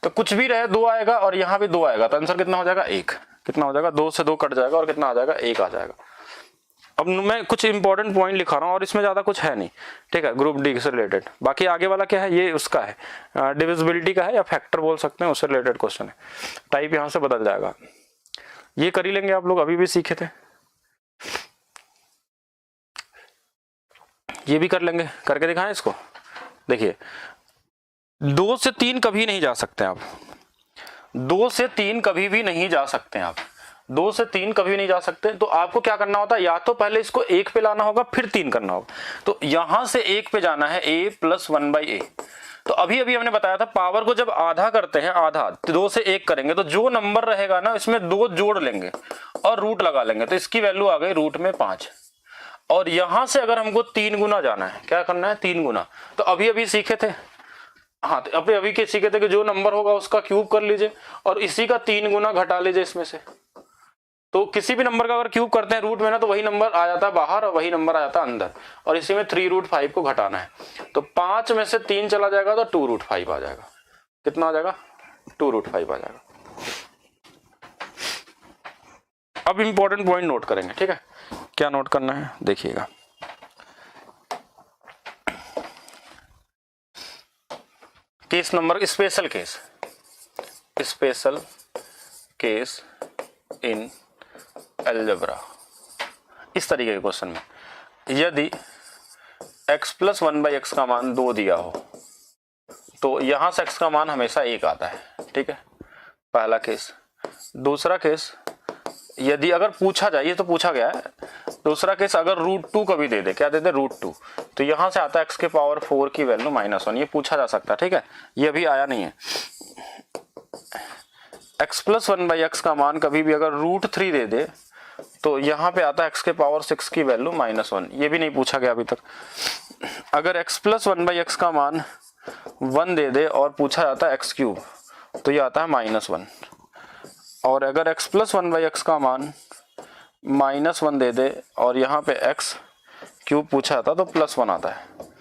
तो कुछ भी रहे 2 आएगा, और यहाँ भी 2 आएगा, तो आंसर कितना हो जाएगा, 1। कितना हो जाएगा, 2 से 2 कट जाएगा और कितना आ जाएगा, 1 आ जाएगा। अब मैं कुछ इंपॉर्टेंट पॉइंट लिखा रहा हूँ और इसमें ज्यादा कुछ है नहीं, ठीक है, ग्रुप डी से रिलेटेड। बाकी आगे वाला क्या है, ये उसका है डिविजिबिलिटी का है, या फैक्टर बोल सकते हैं, उससे रिलेटेड क्वेश्चन है। टाइप यहाँ से बदल जाएगा। ये कर ही लेंगे आप लोग, अभी भी सीखे थे, ये भी कर लेंगे, करके दिखाएं इसको। देखिए 2 से 3 कभी नहीं जा सकते आप, 2 से 3 कभी भी नहीं जा सकते आप, 2 से 3 कभी नहीं जा सकते। तो आपको क्या करना होता है, या तो पहले इसको 1 पे लाना होगा फिर 3 करना होगा। तो यहां से 1 पे जाना है, a प्लस 1/a। तो अभी हमने बताया था पावर को जब आधा करते हैं, आधा 2 से 1 करेंगे, तो जो नंबर रहेगा ना इसमें 2 जोड़ लेंगे और रूट लगा लेंगे, तो इसकी वैल्यू आ गई रूट में 5। और यहां से अगर हमको 3 गुना जाना है, क्या करना है, 3 गुना। तो अभी सीखे थे, हाँ, तो अभी के सीखे थे कि जो नंबर होगा उसका क्यूब कर लीजिए और इसी का 3 गुना घटा लीजिए इसमें से। तो किसी भी नंबर का अगर क्यूब करते हैं रूट में ना, तो वही नंबर आ जाता है बाहर और वही नंबर आ जाता है अंदर, और इसी में 3√5 को घटाना है। तो 5 में से 3 चला जाएगा तो 2√5 आ जाएगा। कितना आ जाएगा, 2√5 आ जाएगा। अब इंपॉर्टेंट पॉइंट नोट करेंगे, ठीक है। क्या नोट करना है देखिएगा, case number, special case in algebra. इस तरीके के क्वेश्चन में यदि x प्लस 1/x का मान 2 दिया हो, तो यहां से x का मान हमेशा 1 आता है, ठीक है, पहला केस। दूसरा केस, यदि अगर पूछा जाए, ये तो पूछा गया है दूसरा केस अगर √2 कभी दे दे, क्या दे दे √2, तो यहां से आता है x के पावर 4 की वैल्यू -1, ये पूछा जा सकता है, ठीक है, ये अभी आया नहीं है। x प्लस 1/x का मान कभी भी अगर √3 दे दे तो यहाँ पे आता है x के पावर 6 की वैल्यू -1, ये भी नहीं पूछा गया अभी तक। अगर x प्लस 1/x का मान 1 दे दे और पूछा जाता है x³ तो ये आता है -1, और अगर x प्लस 1/x का मान -1 दे दे और यहाँ पे x³ पूछा था तो +1 आता है।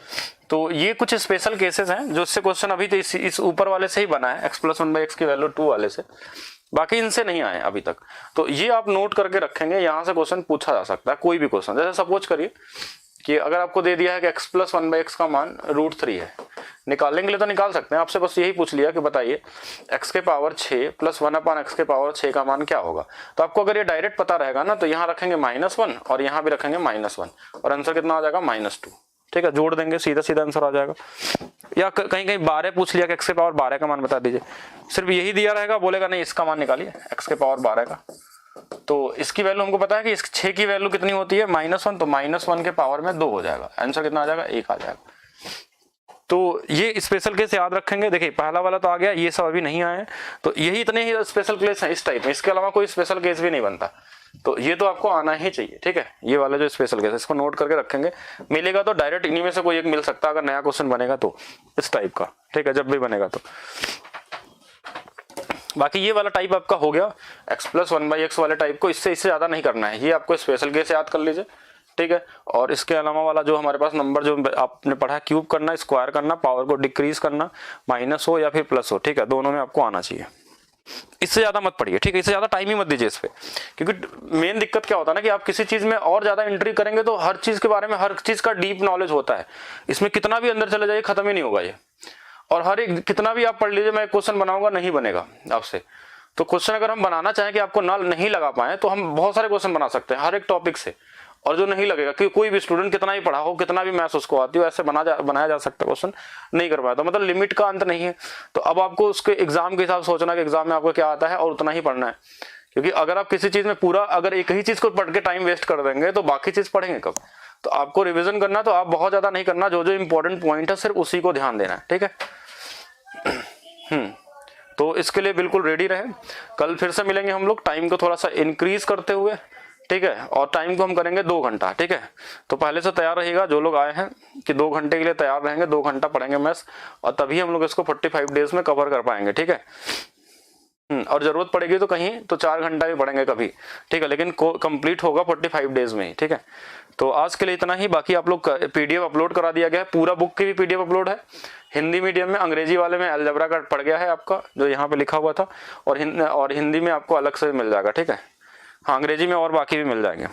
तो ये कुछ स्पेशल केसेस हैं जो इससे क्वेश्चन अभी तो इस ऊपर वाले से ही बना है, x प्लस 1/x की वैल्यू 2 वाले से, बाकी इनसे नहीं आए अभी तक। तो ये आप नोट करके रखेंगे, यहाँ से क्वेश्चन पूछा जा सकता है, कोई भी क्वेश्चन। जैसे सपोज करिए कि अगर आपको दे दिया है कि x प्लस 1/x का मान √3 है, निकालने के लिए तो निकाल सकते हैं, आपसे बस यही पूछ लिया कि बताइए x के पावर 6 प्लस 1/x के पावर 6 का मान क्या होगा। तो आपको अगर ये डायरेक्ट पता रहेगा ना तो यहाँ रखेंगे -1 और यहाँ भी रखेंगे -1 और आंसर कितना आ जाएगा -2, ठीक है, जोड़ देंगे, सीधा सीधा आंसर आ जाएगा। या कहीं कहीं 12 पूछ लिया कि x के पावर 12 का मान बता दीजिए, सिर्फ यही दिया रहेगा, बोलेगा नहीं इसका मान निकालिए x के पावर 12 का। तो इसकी वैल्यू हमको पता है कि इस 6 की वैल्यू कितनी होती है -1, तो -1 के पावर में 2 हो जाएगा, आंसर कितना आ जाएगा 1 आ जाएगा। तो ये स्पेशल केस याद रखेंगे। देखिए पहला वाला तो आ गया, ये सब अभी नहीं आए हैं, तो यही इतने ही स्पेशल केस हैं इस टाइप में, इसके अलावा कोई स्पेशल केस भी नहीं बनता। तो ये तो आपको आना ही चाहिए, ठीक है, ये वाला जो स्पेशल केस है इसको नोट करके रखेंगे। मिलेगा तो डायरेक्ट इन्हीं में से कोई एक मिल सकता है अगर नया क्वेश्चन बनेगा तो, इस टाइप का, ठीक है, जब भी बनेगा तो। बाकी ये वाला टाइप आपका हो गया x प्लस 1/x वाले टाइप को, इससे ज्यादा नहीं करना है, ये आपको स्पेशल केस याद कर लीजिए, ठीक है। और इसके अलावा वाला जो हमारे पास नंबर जो आपने पढ़ा, क्यूब करना, स्क्वायर करना, पावर को डिक्रीज करना, माइनस हो या फिर प्लस हो, ठीक है, दोनों में आपको आना चाहिए। इससे ज्यादा मत पढ़िए, ठीक है, इससे ज्यादा टाइम ही मत दीजिए इस पे, क्योंकि मेन दिक्कत क्या होता है ना कि आप किसी चीज में और ज्यादा एंट्री करेंगे तो हर चीज के बारे में, हर चीज का डीप नॉलेज होता है, इसमें कितना भी अंदर चले जाइए खत्म ही नहीं होगा ये। और हर एक कितना भी आप पढ़ लीजिए, मैं क्वेश्चन बनाऊंगा नहीं बनेगा आपसे। तो क्वेश्चन अगर हम बनाना चाहें कि आपको नहीं लगा पाए तो हम बहुत सारे क्वेश्चन बना सकते हैं हर एक टॉपिक से, और जो नहीं लगेगा कि कोई भी स्टूडेंट कितना ही पढ़ा हो, कितना भी मैथ्स उसको आती हो, ऐसे बनाया जा सकता है क्वेश्चन, नहीं कर पाया तो मतलब लिमिट का अंत नहीं है। तो अब आपको उसके एग्जाम के हिसाब से सोचना कि एग्जाम में आपको क्या आता है और उतना ही पढ़ना है, क्योंकि अगर आप किसी चीज में पूरा अगर एक ही चीज को पढ़ के टाइम वेस्ट कर देंगे तो बाकी चीज पढ़ेंगे कब। तो आपको रिविजन करना, तो आप बहुत ज्यादा नहीं करना, जो जो इंपॉर्टेंट पॉइंट है सिर्फ उसी को ध्यान देना है, ठीक है। तो इसके लिए बिल्कुल रेडी रहे, कल फिर से मिलेंगे हम लोग टाइम को थोड़ा सा इंक्रीज करते हुए, ठीक है, और टाइम को हम करेंगे 2 घंटा, ठीक है। तो पहले से तैयार रहिएगा जो लोग आए हैं कि 2 घंटे के लिए तैयार रहेंगे, 2 घंटा पढ़ेंगे मैथ्स, और तभी हम लोग इसको 45 डेज में कवर कर पाएंगे, ठीक है। और जरूरत पड़ेगी तो कहीं तो 4 घंटा भी पढ़ेंगे कभी, ठीक है, लेकिन कंप्लीट होगा 45 डेज में ही, ठीक है। तो आज के लिए इतना ही, बाकी आप लोग पीडीएफ अपलोड करा दिया गया है, पूरा बुक की भी पीडीएफ अपलोड है, हिंदी मीडियम में, अंग्रेजी वाले में अलजेब्रा का पड़ गया है आपका जो यहाँ पे लिखा हुआ था, और हिंदी में आपको अलग से मिल जाएगा, ठीक है। हाँ, अंग्रेजी में और बाकी भी मिल जाएंगे।